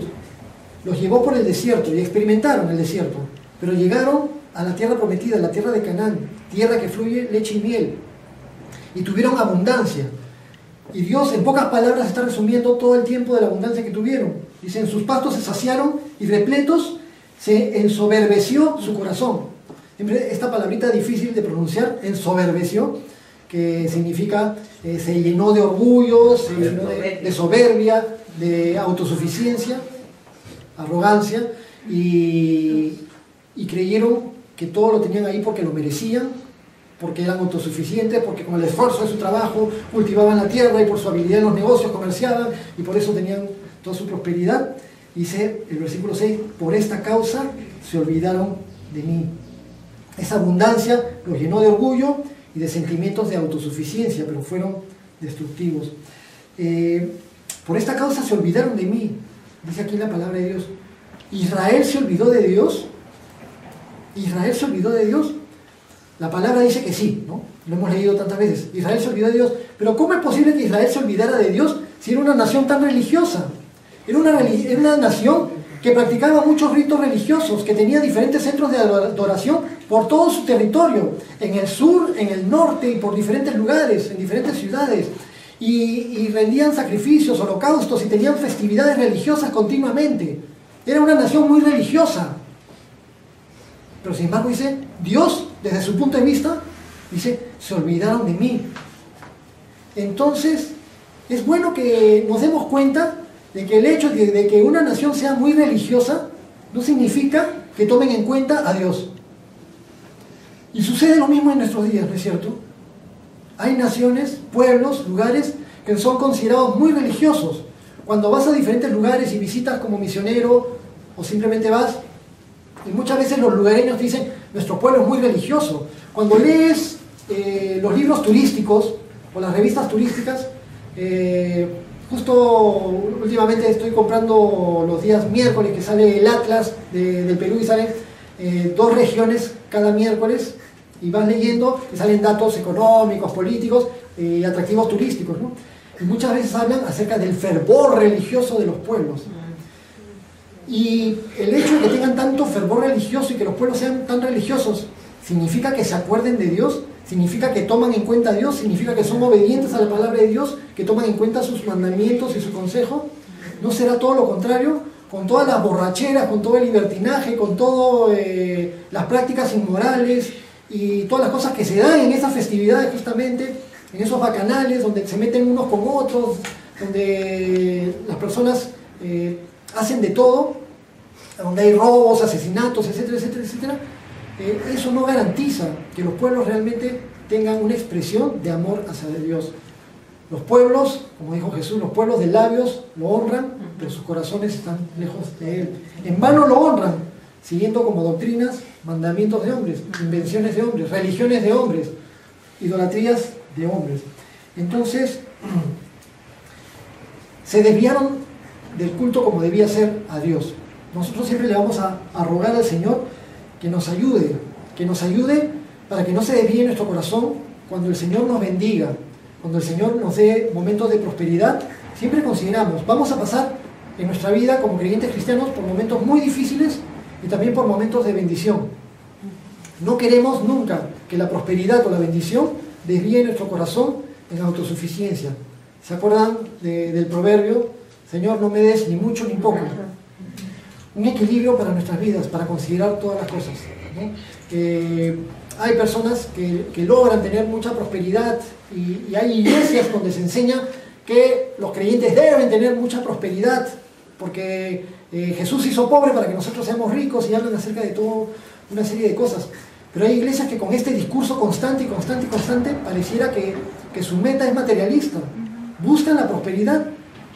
Los llevó por el desierto y experimentaron el desierto. Pero llegaron a la tierra prometida, la tierra de Canaán, tierra que fluye leche y miel. Y tuvieron abundancia. Y Dios, en pocas palabras, está resumiendo todo el tiempo de la abundancia que tuvieron. Dice: en sus pastos se saciaron y repletos se ensoberbeció su corazón. Siempre esta palabrita difícil de pronunciar, ensoberbeció, que significa se llenó de orgullo, se llenó de soberbia, de autosuficiencia. arrogancia y creyeron que todo lo tenían ahí porque lo merecían, porque eran autosuficientes, porque con el esfuerzo de su trabajo cultivaban la tierra y por su habilidad en los negocios comerciaban y por eso tenían toda su prosperidad. Dice el versículo 6, por esta causa se olvidaron de mí. Esa abundancia los llenó de orgullo y de sentimientos de autosuficiencia, pero fueron destructivos. Por esta causa se olvidaron de mí, dice aquí la palabra de Dios. ¿Israel se olvidó de Dios? ¿Israel se olvidó de Dios? La palabra dice que sí, ¿no? Lo hemos leído tantas veces. Israel se olvidó de Dios. Pero ¿cómo es posible que Israel se olvidara de Dios si era una nación tan religiosa? Era una nación que practicaba muchos ritos religiosos, que tenía diferentes centros de adoración por todo su territorio, en el sur, en el norte y por diferentes lugares, en diferentes ciudades. Y rendían sacrificios, holocaustos y tenían festividades religiosas continuamente. Era una nación muy religiosa. Pero sin embargo dice, Dios, desde su punto de vista, dice, se olvidaron de mí. Entonces, es bueno que nos demos cuenta de que el hecho de que una nación sea muy religiosa no significa que tomen en cuenta a Dios. Y sucede lo mismo en nuestros días, ¿no es cierto? Hay naciones, pueblos, lugares que son considerados muy religiosos. Cuando vas a diferentes lugares y visitas como misionero o simplemente vas, y muchas veces los lugareños te dicen, nuestro pueblo es muy religioso. Cuando lees los libros turísticos o las revistas turísticas, justo últimamente estoy comprando los días miércoles que sale el Atlas del Perú y salen 2 regiones cada miércoles y vas leyendo y salen datos económicos, políticos y atractivos turísticos, ¿no? Y muchas veces hablan acerca del fervor religioso de los pueblos. Y el hecho de que tengan tanto fervor religioso y que los pueblos sean tan religiosos, ¿significa que se acuerden de Dios? ¿Significa que toman en cuenta a Dios? ¿Significa que son obedientes a la palabra de Dios? ¿Que toman en cuenta sus mandamientos y su consejo? ¿No será todo lo contrario? Con todas las borracheras, con todo el libertinaje, con todas las prácticas inmorales y todas las cosas que se dan en esas festividades justamente, en esos bacanales donde se meten unos con otros, donde las personas hacen de todo, donde hay robos, asesinatos, etcétera, etcétera, etcétera. Eso no garantiza que los pueblos realmente tengan una expresión de amor hacia Dios. Los pueblos, como dijo Jesús, los pueblos de labios lo honran, pero sus corazones están lejos de Él. En vano lo honran, siguiendo como doctrinas mandamientos de hombres, invenciones de hombres, religiones de hombres, idolatrías de hombres. Entonces, se desviaron del culto como debía ser a Dios. Nosotros siempre le vamos a rogar al Señor que nos ayude para que no se desvíe nuestro corazón cuando el Señor nos bendiga, cuando el Señor nos dé momentos de prosperidad. Siempre consideramos, vamos a pasar en nuestra vida como creyentes cristianos por momentos muy difíciles y también por momentos de bendición. No queremos nunca que la prosperidad o la bendición desvíe nuestro corazón en autosuficiencia. ¿Se acuerdan del proverbio? Señor, no me des ni mucho ni poco. Un equilibrio para nuestras vidas, para considerar todas las cosas, ¿no? Hay personas que logran tener mucha prosperidad y hay iglesias donde se enseña que los creyentes deben tener mucha prosperidad porque Jesús hizo pobre para que nosotros seamos ricos y hablan acerca de toda una serie de cosas. Pero hay iglesias que con este discurso constante y constante y constante pareciera que su meta es materialista. Buscan la prosperidad,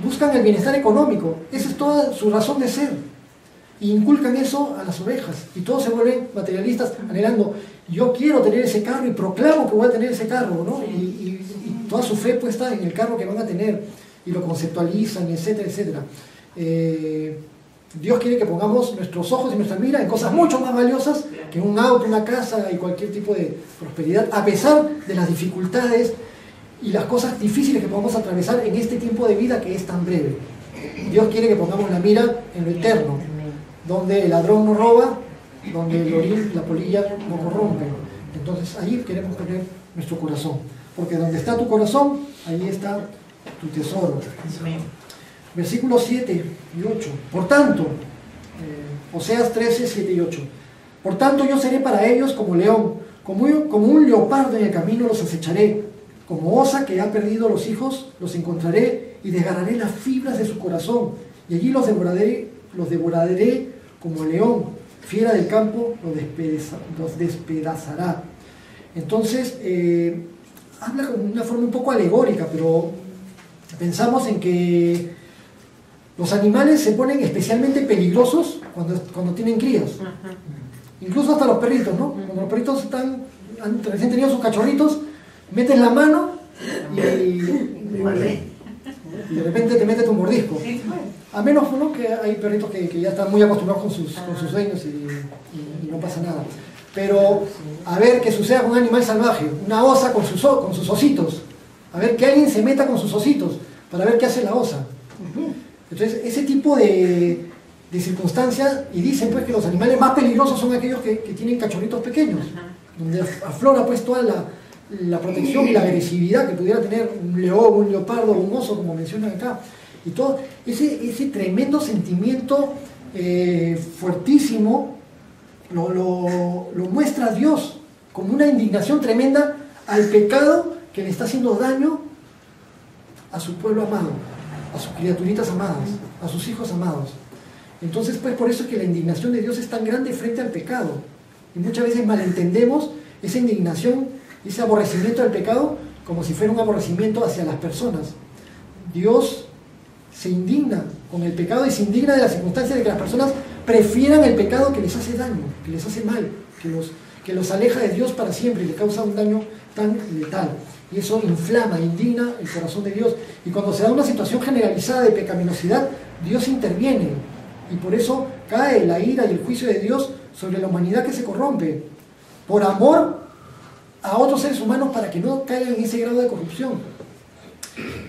buscan el bienestar económico. Esa es toda su razón de ser. Y inculcan eso a las ovejas. Y todos se vuelven materialistas anhelando, yo quiero tener ese carro y proclamo que voy a tener ese carro, ¿no? Y toda su fe puesta en el carro que van a tener. Y lo conceptualizan, etcétera, etcétera. Dios quiere que pongamos nuestros ojos y nuestra mira en cosas mucho más valiosas que un auto, una casa y cualquier tipo de prosperidad, a pesar de las dificultades y las cosas difíciles que podamos atravesar en este tiempo de vida que es tan breve. Dios quiere que pongamos la mira en lo eterno, donde el ladrón no roba, donde el orín, la polilla no corrompe. Entonces ahí queremos poner nuestro corazón, porque donde está tu corazón, ahí está tu tesoro. Versículos 7 y 8. Por tanto, Oseas 13, 7 y 8. Por tanto yo seré para ellos como león, como un leopardo en el camino los acecharé, como osa que ha perdido los hijos, los encontraré y desgarraré las fibras de su corazón, y allí los devoraré los devoraré como león, fiera del campo los despedazará. Entonces, habla con una forma un poco alegórica, pero pensamos en que los animales se ponen especialmente peligrosos cuando tienen crías. Incluso hasta los perritos, ¿no? Cuando los perritos han recién tenido sus cachorritos, metes la mano y de repente te metes tu mordisco. A menos, ¿no?, que hay perritos que ya están muy acostumbrados con sus dueños y no pasa nada. Pero a ver qué suceda con un animal salvaje, una osa con sus ositos. A ver que alguien se meta con sus ositos para ver qué hace la osa. Entonces, ese tipo de circunstancias, y dicen pues que los animales más peligrosos son aquellos que tienen cachorritos pequeños, donde aflora pues toda la protección y la agresividad que pudiera tener un león, un leopardo o un oso, como mencionan acá. Y todo ese tremendo sentimiento fuertísimo lo muestra Dios como una indignación tremenda al pecado que le está haciendo daño a su pueblo amado, a sus criaturitas amadas, a sus hijos amados. Entonces, pues por eso es que la indignación de Dios es tan grande frente al pecado. Y muchas veces malentendemos esa indignación, ese aborrecimiento del pecado, como si fuera un aborrecimiento hacia las personas. Dios se indigna con el pecado y se indigna de las circunstancias de que las personas prefieran el pecado que les hace daño, que les hace mal, que los aleja de Dios para siempre y le causa un daño tan letal. Y eso inflama, indigna el corazón de Dios. Y cuando se da una situación generalizada de pecaminosidad, Dios interviene. Y por eso cae la ira y el juicio de Dios sobre la humanidad que se corrompe, por amor a otros seres humanos para que no caigan en ese grado de corrupción.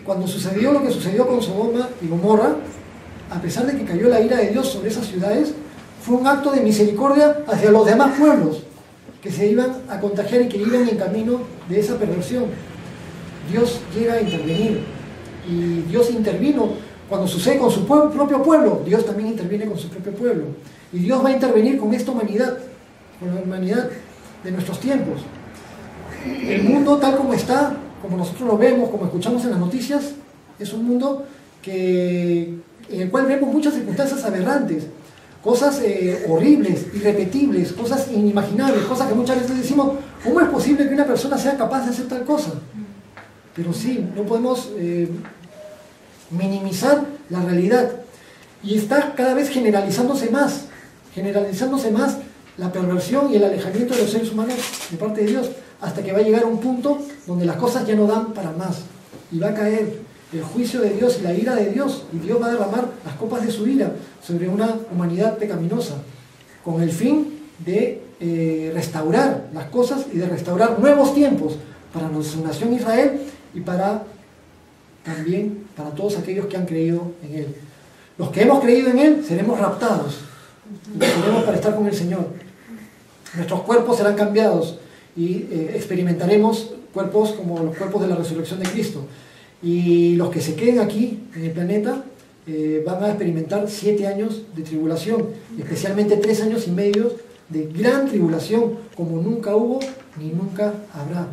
Cuando sucedió lo que sucedió con Sodoma y Gomorra, a pesar de que cayó la ira de Dios sobre esas ciudades, fue un acto de misericordia hacia los demás pueblos que se iban a contagiar y que iban en camino de esa perversión. Dios llega a intervenir, y Dios intervino cuando sucede con su propio pueblo. Dios también interviene con su propio pueblo, y Dios va a intervenir con esta humanidad, con la humanidad de nuestros tiempos. El mundo tal como está, como nosotros lo vemos, como escuchamos en las noticias, es un mundo en el cual vemos muchas circunstancias aberrantes, cosas horribles, irrepetibles, cosas inimaginables, cosas que muchas veces decimos, ¿cómo es posible que una persona sea capaz de hacer tal cosa? Pero sí, no podemos minimizar la realidad. Y está cada vez generalizándose más la perversión y el alejamiento de los seres humanos de parte de Dios, hasta que va a llegar a un punto donde las cosas ya no dan para más, y va a caer el juicio de Dios y la ira de Dios, y Dios va a derramar las copas de su ira sobre una humanidad pecaminosa, con el fin de restaurar las cosas y de restaurar nuevos tiempos para su nación Israel y también para todos aquellos que han creído en Él. Los que hemos creído en Él seremos raptados y seremos para estar con el Señor. Nuestros cuerpos serán cambiados y experimentaremos cuerpos como los cuerpos de la resurrección de Cristo. Y los que se queden aquí en el planeta van a experimentar 7 años de tribulación, especialmente 3 años y medio de gran tribulación, como nunca hubo ni nunca habrá,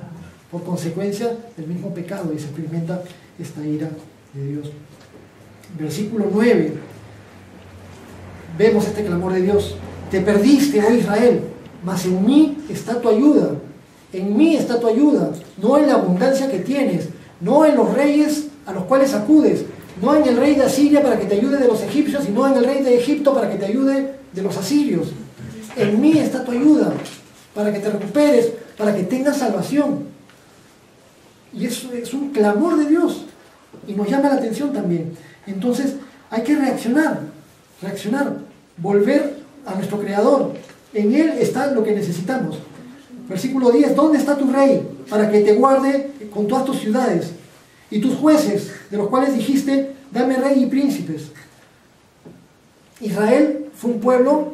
por consecuencia del mismo pecado, y se experimenta esta ira de Dios. Versículo 9, vemos este clamor de Dios: te perdiste, oh Israel, mas en mí está tu ayuda. En mí está tu ayuda, no en la abundancia que tienes, no en los reyes a los cuales acudes, no en el rey de Asiria para que te ayude de los egipcios, sino en el rey de Egipto para que te ayude de los asirios. En mí está tu ayuda, para que te recuperes, para que tengas salvación. Y eso es un clamor de Dios, y nos llama la atención también. Entonces hay que reaccionar, volver a nuestro Creador. En Él está lo que necesitamos. Versículo 10, ¿dónde está tu rey para que te guarde con todas tus ciudades? Y tus jueces, de los cuales dijiste, dame rey y príncipes. Israel fue un pueblo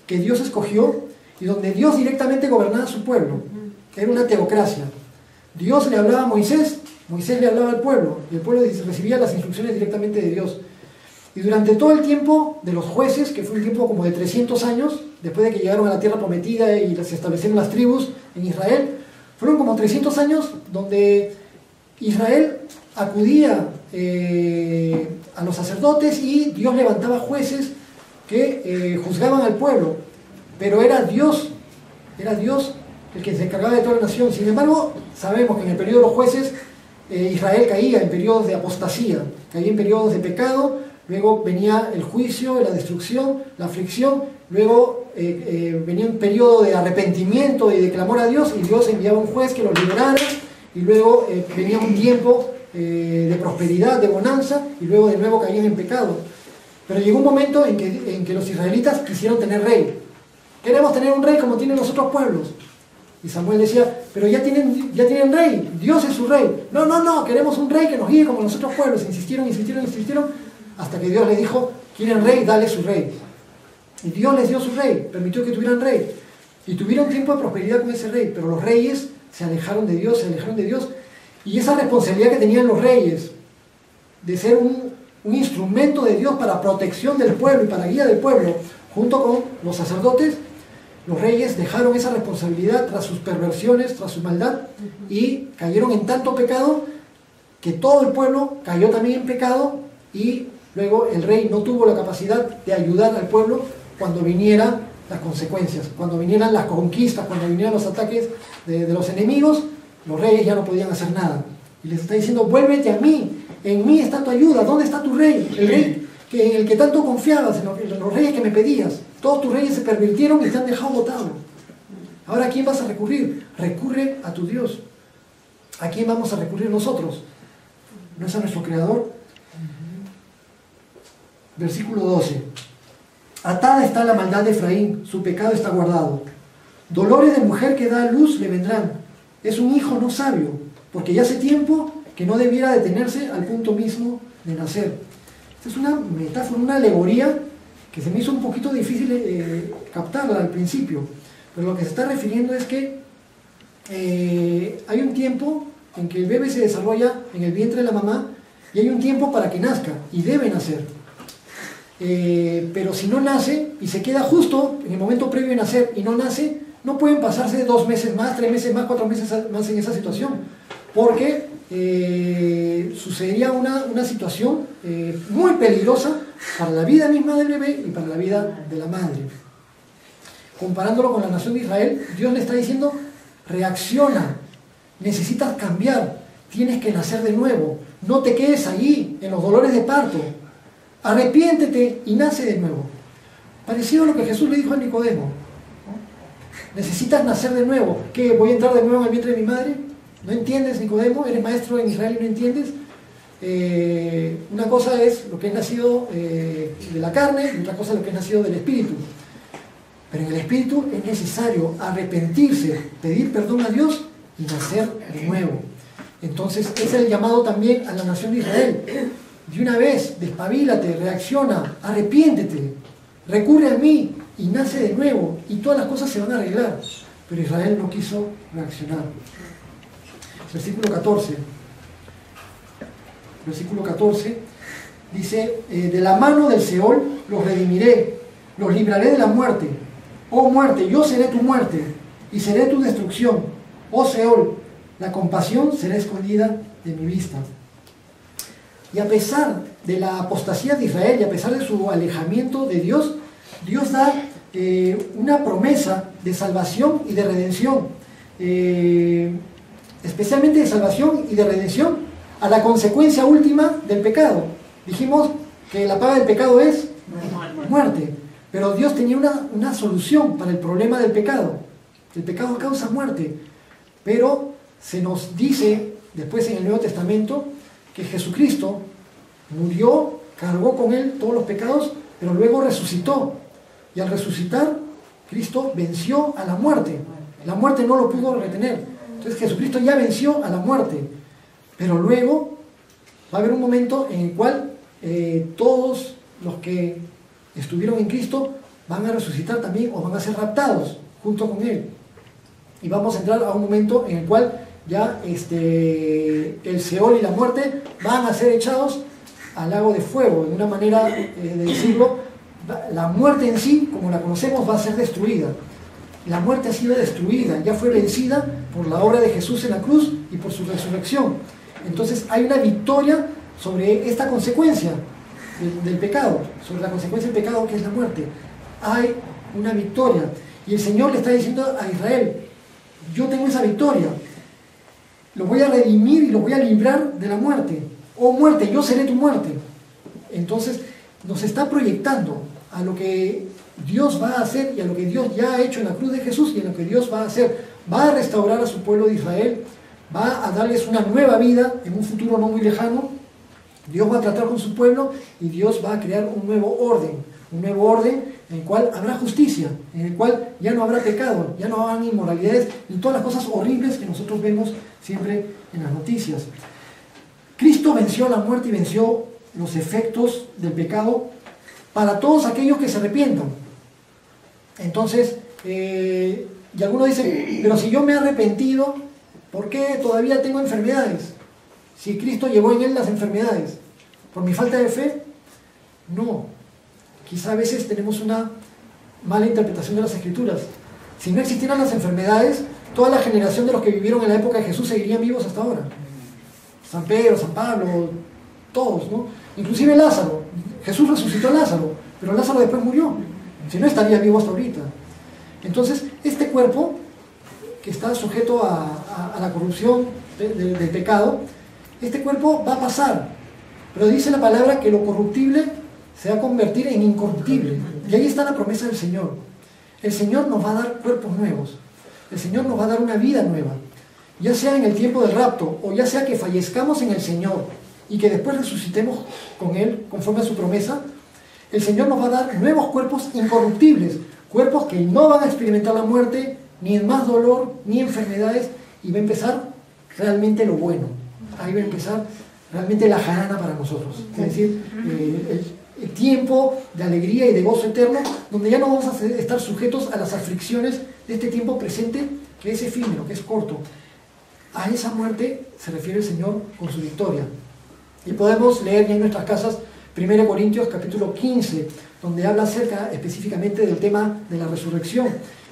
que Dios escogió y donde Dios directamente gobernaba a su pueblo. Era una teocracia. Dios le hablaba a Moisés, Moisés le hablaba al pueblo, y el pueblo recibía las instrucciones directamente de Dios. Y durante todo el tiempo de los jueces, que fue un tiempo como de 300 años, después de que llegaron a la tierra prometida y se establecieron las tribus en Israel, fueron como 300 años donde Israel acudía a los sacerdotes, y Dios levantaba jueces que juzgaban al pueblo, pero era Dios el que se encargaba de toda la nación. Sin embargo, sabemos que en el periodo de los jueces, Israel caía en periodos de apostasía, caía en periodos de pecado, luego venía el juicio, la destrucción, la aflicción, luego venía un periodo de arrepentimiento y de clamor a Dios, y Dios enviaba un juez que los liberara, y luego venía un tiempo de prosperidad, de bonanza, y luego de nuevo caían en pecado. Pero llegó un momento en que los israelitas quisieron tener rey. Queremos tener un rey como tienen los otros pueblos. Y Samuel decía, pero ya tienen rey, Dios es su rey. No, queremos un rey que nos guíe como los otros pueblos. Insistieron, hasta que Dios les dijo, ¿quieren rey? Dale su rey. Y Dios les dio su rey, permitió que tuvieran rey. Y tuvieron tiempo de prosperidad con ese rey, pero los reyes se alejaron de Dios, y esa responsabilidad que tenían los reyes, de ser un instrumento de Dios para protección del pueblo y para guía del pueblo, junto con los sacerdotes, los reyes dejaron esa responsabilidad tras sus perversiones, tras su maldad, y cayeron en tanto pecado que todo el pueblo cayó también en pecado, y luego el rey no tuvo la capacidad de ayudar al pueblo cuando vinieran las consecuencias, cuando vinieran las conquistas, cuando vinieran los ataques de los enemigos. Los reyes ya no podían hacer nada. Y les está diciendo, vuélvete a mí, en mí está tu ayuda. ¿Dónde está tu rey? El rey en el que tanto confiabas, en los reyes que me pedías. Todos tus reyes se pervirtieron y te han dejado botado. Ahora, ¿a quién vas a recurrir? Recurre a tu Dios. ¿A quién vamos a recurrir nosotros? ¿No es a nuestro Creador? Versículo 12. Atada está la maldad de Efraín, su pecado está guardado. Dolores de mujer que da a luz le vendrán. Es un hijo no sabio, porque ya hace tiempo que no debiera detenerse al punto mismo de nacer. Esta es una metáfora, una alegoría que se me hizo un poquito difícil captarla al principio, pero lo que se está refiriendo es que hay un tiempo en que el bebé se desarrolla en el vientre de la mamá, y hay un tiempo para que nazca, y debe nacer. Pero si no nace y se queda justo en el momento previo de nacer y no nace, no pueden pasarse 2 meses más, 3 meses más, 4 meses más en esa situación, porque sucedería una situación muy peligrosa para la vida misma del bebé y para la vida de la madre. Comparándolo con la nación de Israel, Dios le está diciendo, reacciona, necesitas cambiar, tienes que nacer de nuevo, no te quedes allí en los dolores de parto. Arrepiéntete y nace de nuevo. Parecido a lo que Jesús le dijo a Nicodemo, ¿no? Necesitas nacer de nuevo. ¿Qué? ¿Voy a entrar de nuevo en el vientre de mi madre? ¿No entiendes, Nicodemo? ¿Eres maestro en Israel y no entiendes? Una cosa es lo que es nacido de la carne, y otra cosa es lo que es nacido del Espíritu. Pero en el Espíritu es necesario arrepentirse, pedir perdón a Dios y nacer de nuevo. Entonces, ese es el llamado también a la nación de Israel. De una vez, despabilate, reacciona, arrepiéntete, recurre a mí y nace de nuevo, y todas las cosas se van a arreglar. Pero Israel no quiso reaccionar. Versículo 14. Versículo 14 dice, de la mano del Seol los redimiré, los libraré de la muerte. Oh muerte, yo seré tu muerte y seré tu destrucción. Oh Seol, la compasión será escondida de mi vista. Y a pesar de la apostasía de Israel y a pesar de su alejamiento de Dios, Dios da una promesa de salvación y de redención, especialmente de salvación y de redención a la consecuencia última del pecado. Dijimos que la paga del pecado es muerte, pero Dios tenía una solución para el problema del pecado. El pecado causa muerte, pero se nos dice después en el Nuevo Testamento que Jesucristo murió, cargó con él todos los pecados, pero luego resucitó. Y al resucitar, Cristo venció a la muerte. La muerte no lo pudo retener. Entonces Jesucristo ya venció a la muerte. Pero luego va a haber un momento en el cual todos los que estuvieron en Cristo van a resucitar también, o van a ser raptados junto con él. Y vamos a entrar a un momento en el cual ya el Seol y la muerte van a ser echados al lago de fuego. En una manera de decirlo, la muerte en sí, como la conocemos, va a ser destruida. La muerte ha sido destruida, ya fue vencida por la obra de Jesús en la cruz y por su resurrección. Entonces hay una victoria sobre esta consecuencia. del pecado, sobre la consecuencia del pecado, que es la muerte. Hay una victoria. Y el Señor le está diciendo a Israel, yo tengo esa victoria, lo voy a redimir y lo voy a librar de la muerte. Oh muerte, yo seré tu muerte. Entonces nos está proyectando a lo que Dios va a hacer y a lo que Dios ya ha hecho en la cruz de Jesús y en lo que Dios va a hacer. Va a restaurar a su pueblo de Israel, va a darles una nueva vida en un futuro no muy lejano. Dios va a tratar con su pueblo y Dios va a crear un nuevo orden en el cual habrá justicia, en el cual ya no habrá pecado, ya no habrá inmoralidades, ni todas las cosas horribles que nosotros vemos siempre en las noticias. Cristo venció la muerte y venció los efectos del pecado para todos aquellos que se arrepientan. Entonces, y algunos dicen, pero si yo me he arrepentido, ¿por qué todavía tengo enfermedades? Si Cristo llevó en él las enfermedades, ¿por mi falta de fe? No. Quizá a veces tenemos una mala interpretación de las Escrituras. Si no existieran las enfermedades, toda la generación de los que vivieron en la época de Jesús seguirían vivos hasta ahora. San Pedro, San Pablo, todos, ¿no? Inclusive Lázaro. Jesús resucitó a Lázaro, pero Lázaro después murió. Si no, estaría vivo hasta ahorita. Entonces, este cuerpo, que está sujeto a la corrupción del pecado, este cuerpo va a pasar. Pero dice la palabra que lo corruptible se va a convertir en incorruptible. Y ahí está la promesa del Señor. El Señor nos va a dar cuerpos nuevos. El Señor nos va a dar una vida nueva. Ya sea en el tiempo del rapto, o ya sea que fallezcamos en el Señor y que después resucitemos con Él, conforme a su promesa, el Señor nos va a dar nuevos cuerpos incorruptibles, cuerpos que no van a experimentar la muerte, ni en más dolor, ni enfermedades, y va a empezar realmente lo bueno. Ahí va a empezar realmente la jarana para nosotros. Es decir, el tiempo de alegría y de gozo eterno, donde ya no vamos a estar sujetos a las aflicciones de este tiempo presente, que es efímero, que es corto. A esa muerte se refiere el Señor con su victoria. Y podemos leer ya en nuestras casas 1 Corintios capítulo 15, donde habla acerca específicamente del tema de la resurrección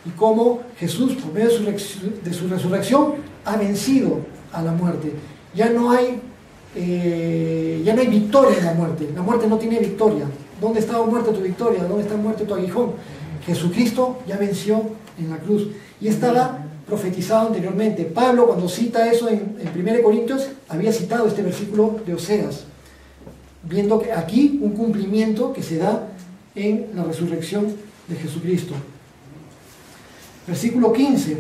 y cómo Jesús, por medio de su resurrección, ha vencido a la muerte. Ya no hay victoria en la muerte. La muerte no tiene victoria. ¿Dónde está, oh muerte, tu victoria? ¿Dónde está, muerte, tu aguijón? Jesucristo ya venció en la cruz. Y estaba profetizado anteriormente. Pablo, cuando cita eso en 1 Corintios, había citado este versículo de Oseas, viendo que aquí un cumplimiento que se da en la resurrección de Jesucristo. Versículo 15,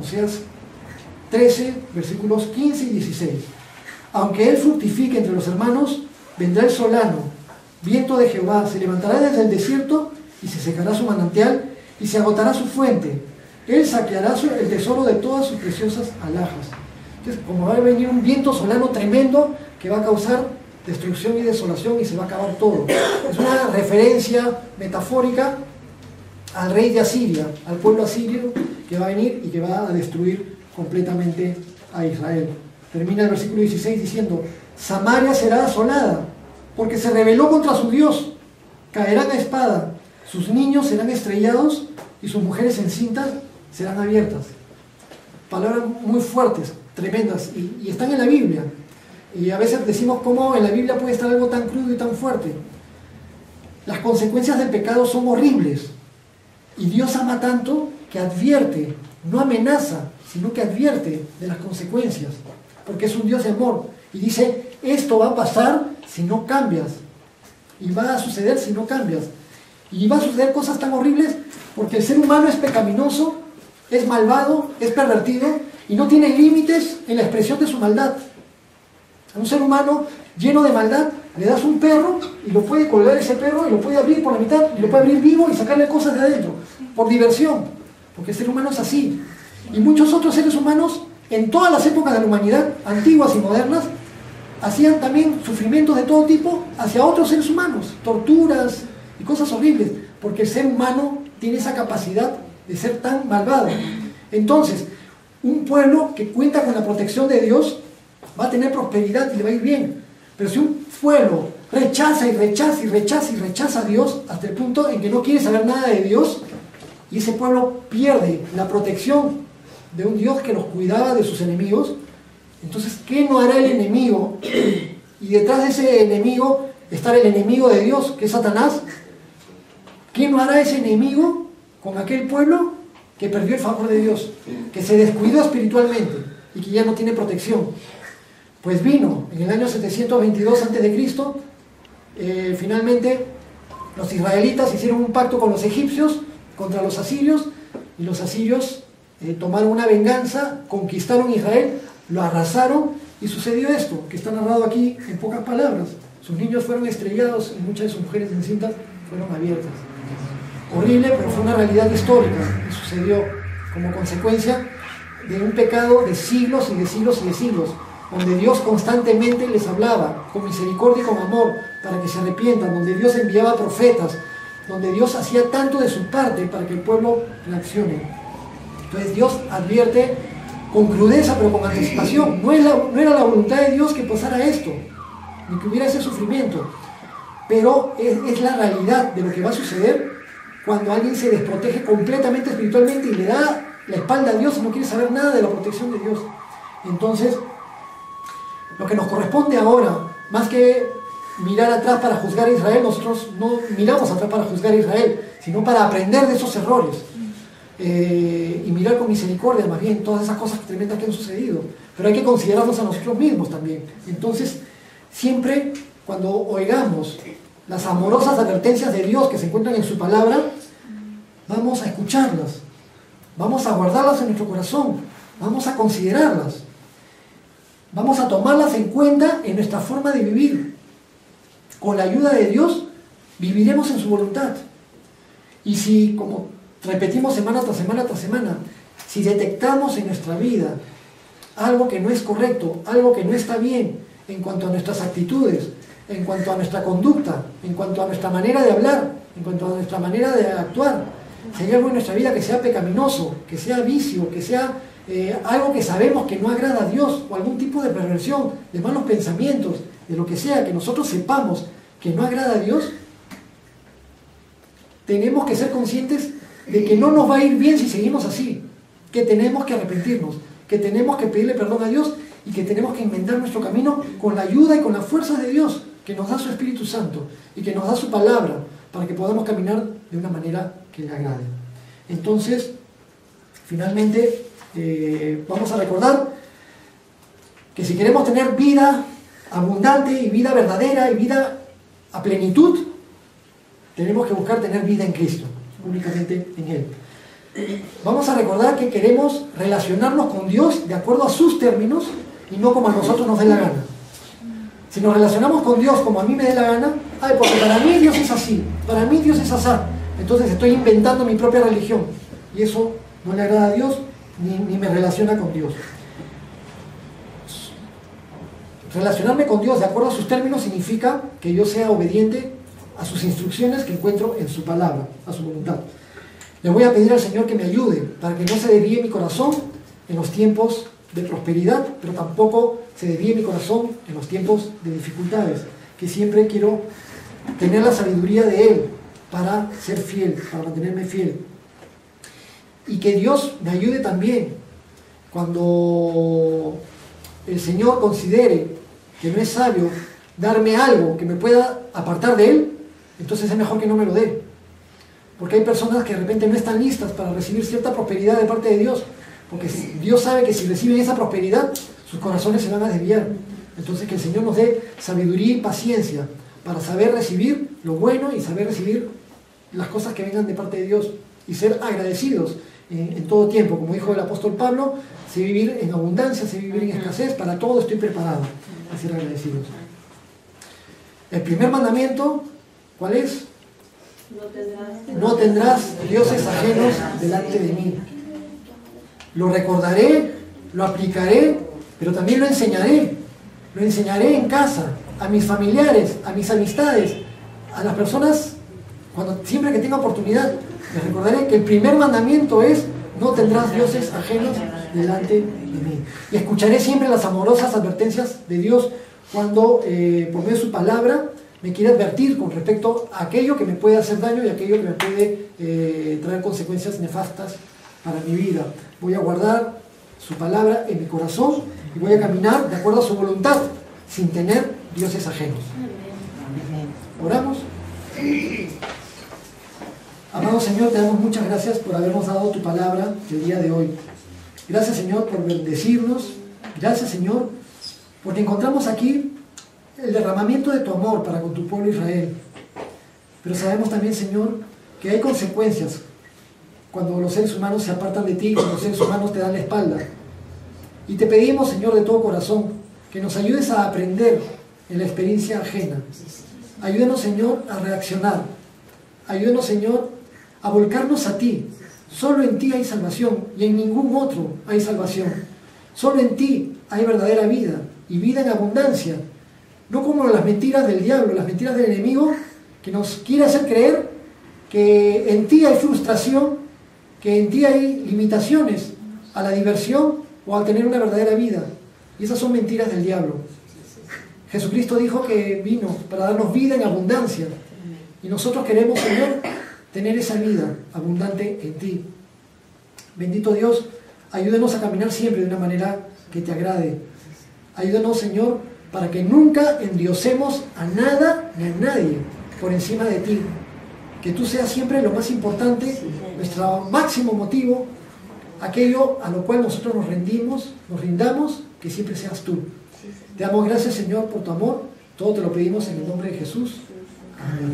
Oseas 13, versículos 15 y 16. Aunque él fructifique entre los hermanos, vendrá el solano, viento de Jehová, se levantará desde el desierto y se secará su manantial y se agotará su fuente. Él saqueará el tesoro de todas sus preciosas alhajas. Entonces, como va a venir un viento solano tremendo que va a causar destrucción y desolación y se va a acabar todo. Es una referencia metafórica al rey de Asiria, al pueblo asirio que va a venir y que va a destruir completamente a Israel. Termina el versículo 16 diciendo: Samaria será asolada porque se rebeló contra su Dios, caerán a espada, sus niños serán estrellados y sus mujeres encintas serán abiertas. Palabras muy fuertes, tremendas, y están en la Biblia. Y a veces decimos cómo en la Biblia puede estar algo tan crudo y tan fuerte. Las consecuencias del pecado son horribles. Y Dios ama tanto que advierte, no amenaza, sino que advierte de las consecuencias. Porque es un Dios de amor. Y dice, esto va a pasar si no cambias. Y va a suceder si no cambias. Y va a suceder cosas tan horribles porque el ser humano es pecaminoso, es malvado, es pervertido y no tiene límites en la expresión de su maldad. A un ser humano lleno de maldad le das un perro y lo puede colgar ese perro y lo puede abrir por la mitad y lo puede abrir vivo y sacarle cosas de adentro por diversión, porque el ser humano es así. Y muchos otros seres humanos en todas las épocas de la humanidad, antiguas y modernas, hacían también sufrimientos de todo tipo hacia otros seres humanos, torturas y cosas horribles, porque el ser humano tiene esa capacidad de ser tan malvado. Entonces, un pueblo que cuenta con la protección de Dios va a tener prosperidad y le va a ir bien. Pero si un pueblo rechaza y rechaza y rechaza y rechaza a Dios hasta el punto en que no quiere saber nada de Dios, y ese pueblo pierde la protección de un Dios que los cuidaba de sus enemigos, entonces, ¿qué no hará el enemigo? Y detrás de ese enemigo estar el enemigo de Dios, que es Satanás. ¿Quién no hará ese enemigo con aquel pueblo que perdió el favor de Dios, que se descuidó espiritualmente y que ya no tiene protección? Pues vino en el año 722 a.C., finalmente los israelitas hicieron un pacto con los egipcios contra los asirios, y los asirios tomaron una venganza, conquistaron Israel, lo arrasaron, y sucedió esto, que está narrado aquí en pocas palabras. Sus niños fueron estrellados y muchas de sus mujeres encintas fueron abiertas. Horrible, pero fue una realidad histórica que sucedió como consecuencia de un pecado de siglos y de siglos y de siglos, donde Dios constantemente les hablaba con misericordia y con amor para que se arrepientan, donde Dios enviaba profetas, donde Dios hacía tanto de su parte para que el pueblo reaccione. Entonces Dios advierte con crudeza pero con anticipación. No era la voluntad de Dios que pasara esto, ni que hubiera ese sufrimiento, pero es la realidad de lo que va a suceder cuando alguien se desprotege completamente espiritualmente y le da la espalda a Dios y no quiere saber nada de la protección de Dios. Entonces, lo que nos corresponde ahora, más que mirar atrás para juzgar a Israel, nosotros no miramos atrás para juzgar a Israel, sino para aprender de esos errores y mirar con misericordia más bien todas esas cosas tremendas que han sucedido. Pero hay que considerarnos a nosotros mismos también. Entonces, siempre cuando oigamos las amorosas advertencias de Dios que se encuentran en su palabra, vamos a escucharlas, vamos a guardarlas en nuestro corazón, vamos a considerarlas, vamos a tomarlas en cuenta en nuestra forma de vivir. Con la ayuda de Dios viviremos en su voluntad. Y si, como repetimos semana tras semana tras semana, si detectamos en nuestra vida algo que no es correcto, algo que no está bien en cuanto a nuestras actitudes, en cuanto a nuestra conducta, en cuanto a nuestra manera de hablar, en cuanto a nuestra manera de actuar, si hay algo en nuestra vida que sea pecaminoso, que sea vicio, que sea algo que sabemos que no agrada a Dios, o algún tipo de perversión, de malos pensamientos, de lo que sea, que nosotros sepamos que no agrada a Dios, tenemos que ser conscientes de que no nos va a ir bien si seguimos así, que tenemos que arrepentirnos, que tenemos que pedirle perdón a Dios y que tenemos que enmendar nuestro camino con la ayuda y con la fuerza de Dios, que nos da su Espíritu Santo y que nos da su palabra para que podamos caminar de una manera que le agrade. Entonces, finalmente, vamos a recordar que si queremos tener vida abundante y vida verdadera y vida a plenitud, tenemos que buscar tener vida en Cristo, únicamente en Él. Vamos a recordar que queremos relacionarnos con Dios de acuerdo a sus términos y no como a nosotros nos dé la gana. Si nos relacionamos con Dios como a mí me dé la gana, porque para mí Dios es así, para mí Dios es así, entonces estoy inventando mi propia religión y eso no le agrada a Dios ni me relaciona con Dios. Relacionarme con Dios de acuerdo a sus términos significa que yo sea obediente a sus instrucciones que encuentro en su palabra, a su voluntad. Le voy a pedir al Señor que me ayude para que no se desvíe mi corazón en los tiempos de prosperidad, pero tampoco se desvíe mi corazón en los tiempos de dificultades, que siempre quiero tener la sabiduría de Él para ser fiel, para mantenerme fiel. Y que Dios me ayude también cuando el Señor considere que no es sabio darme algo que me pueda apartar de Él, entonces es mejor que no me lo dé. Porque hay personas que de repente no están listas para recibir cierta prosperidad de parte de Dios, porque Dios sabe que si reciben esa prosperidad, sus corazones se van a desviar. Entonces que el Señor nos dé sabiduría y paciencia para saber recibir lo bueno y saber recibir las cosas que vengan de parte de Dios y ser agradecidos en todo tiempo. Como dijo el apóstol Pablo, sé vivir en abundancia, sé vivir en escasez, para todo estoy preparado a ser agradecidos. El primer mandamiento, ¿cuál es? No tendrás dioses ajenos delante de mí. Lo recordaré, lo aplicaré, pero también lo enseñaré. Lo enseñaré en casa, a mis familiares, a mis amistades, a las personas, siempre que tenga oportunidad. Les recordaré que el primer mandamiento es: no tendrás dioses ajenos delante de mí. Y escucharé siempre las amorosas advertencias de Dios cuando, por medio de su palabra, me quiere advertir con respecto a aquello que me puede hacer daño y aquello que me puede traer consecuencias nefastas para mi vida. Voy a guardar su palabra en mi corazón y voy a caminar de acuerdo a su voluntad, sin tener dioses ajenos. ¿Oramos? Amado Señor, te damos muchas gracias por habernos dado tu palabra el día de hoy. Gracias, Señor, por bendecirnos. Gracias, Señor, porque encontramos aquí el derramamiento de tu amor para con tu pueblo Israel. Pero sabemos también, Señor, que hay consecuencias cuando los seres humanos se apartan de ti, cuando los seres humanos te dan la espalda. Y te pedimos, Señor, de todo corazón, que nos ayudes a aprender en la experiencia ajena. Ayúdenos, Señor, a reaccionar. Ayúdenos, Señor, a volcarnos a ti. Solo en ti hay salvación y en ningún otro hay salvación. Solo en ti hay verdadera vida y vida en abundancia. No como las mentiras del diablo, las mentiras del enemigo, que nos quiere hacer creer que en ti hay frustración, que en ti hay limitaciones a la diversión o a tener una verdadera vida. Y esas son mentiras del diablo. Jesucristo dijo que vino para darnos vida en abundancia. Y nosotros queremos, Señor, tener esa vida abundante en ti. Bendito Dios, ayúdenos a caminar siempre de una manera que te agrade. Ayúdenos, Señor, para que nunca endiosemos a nada ni a nadie por encima de ti. Que tú seas siempre lo más importante, nuestro máximo motivo, aquello a lo cual nosotros nos rindamos, que siempre seas tú. Te damos gracias, Señor, por tu amor. Todo te lo pedimos en el nombre de Jesús. Amén.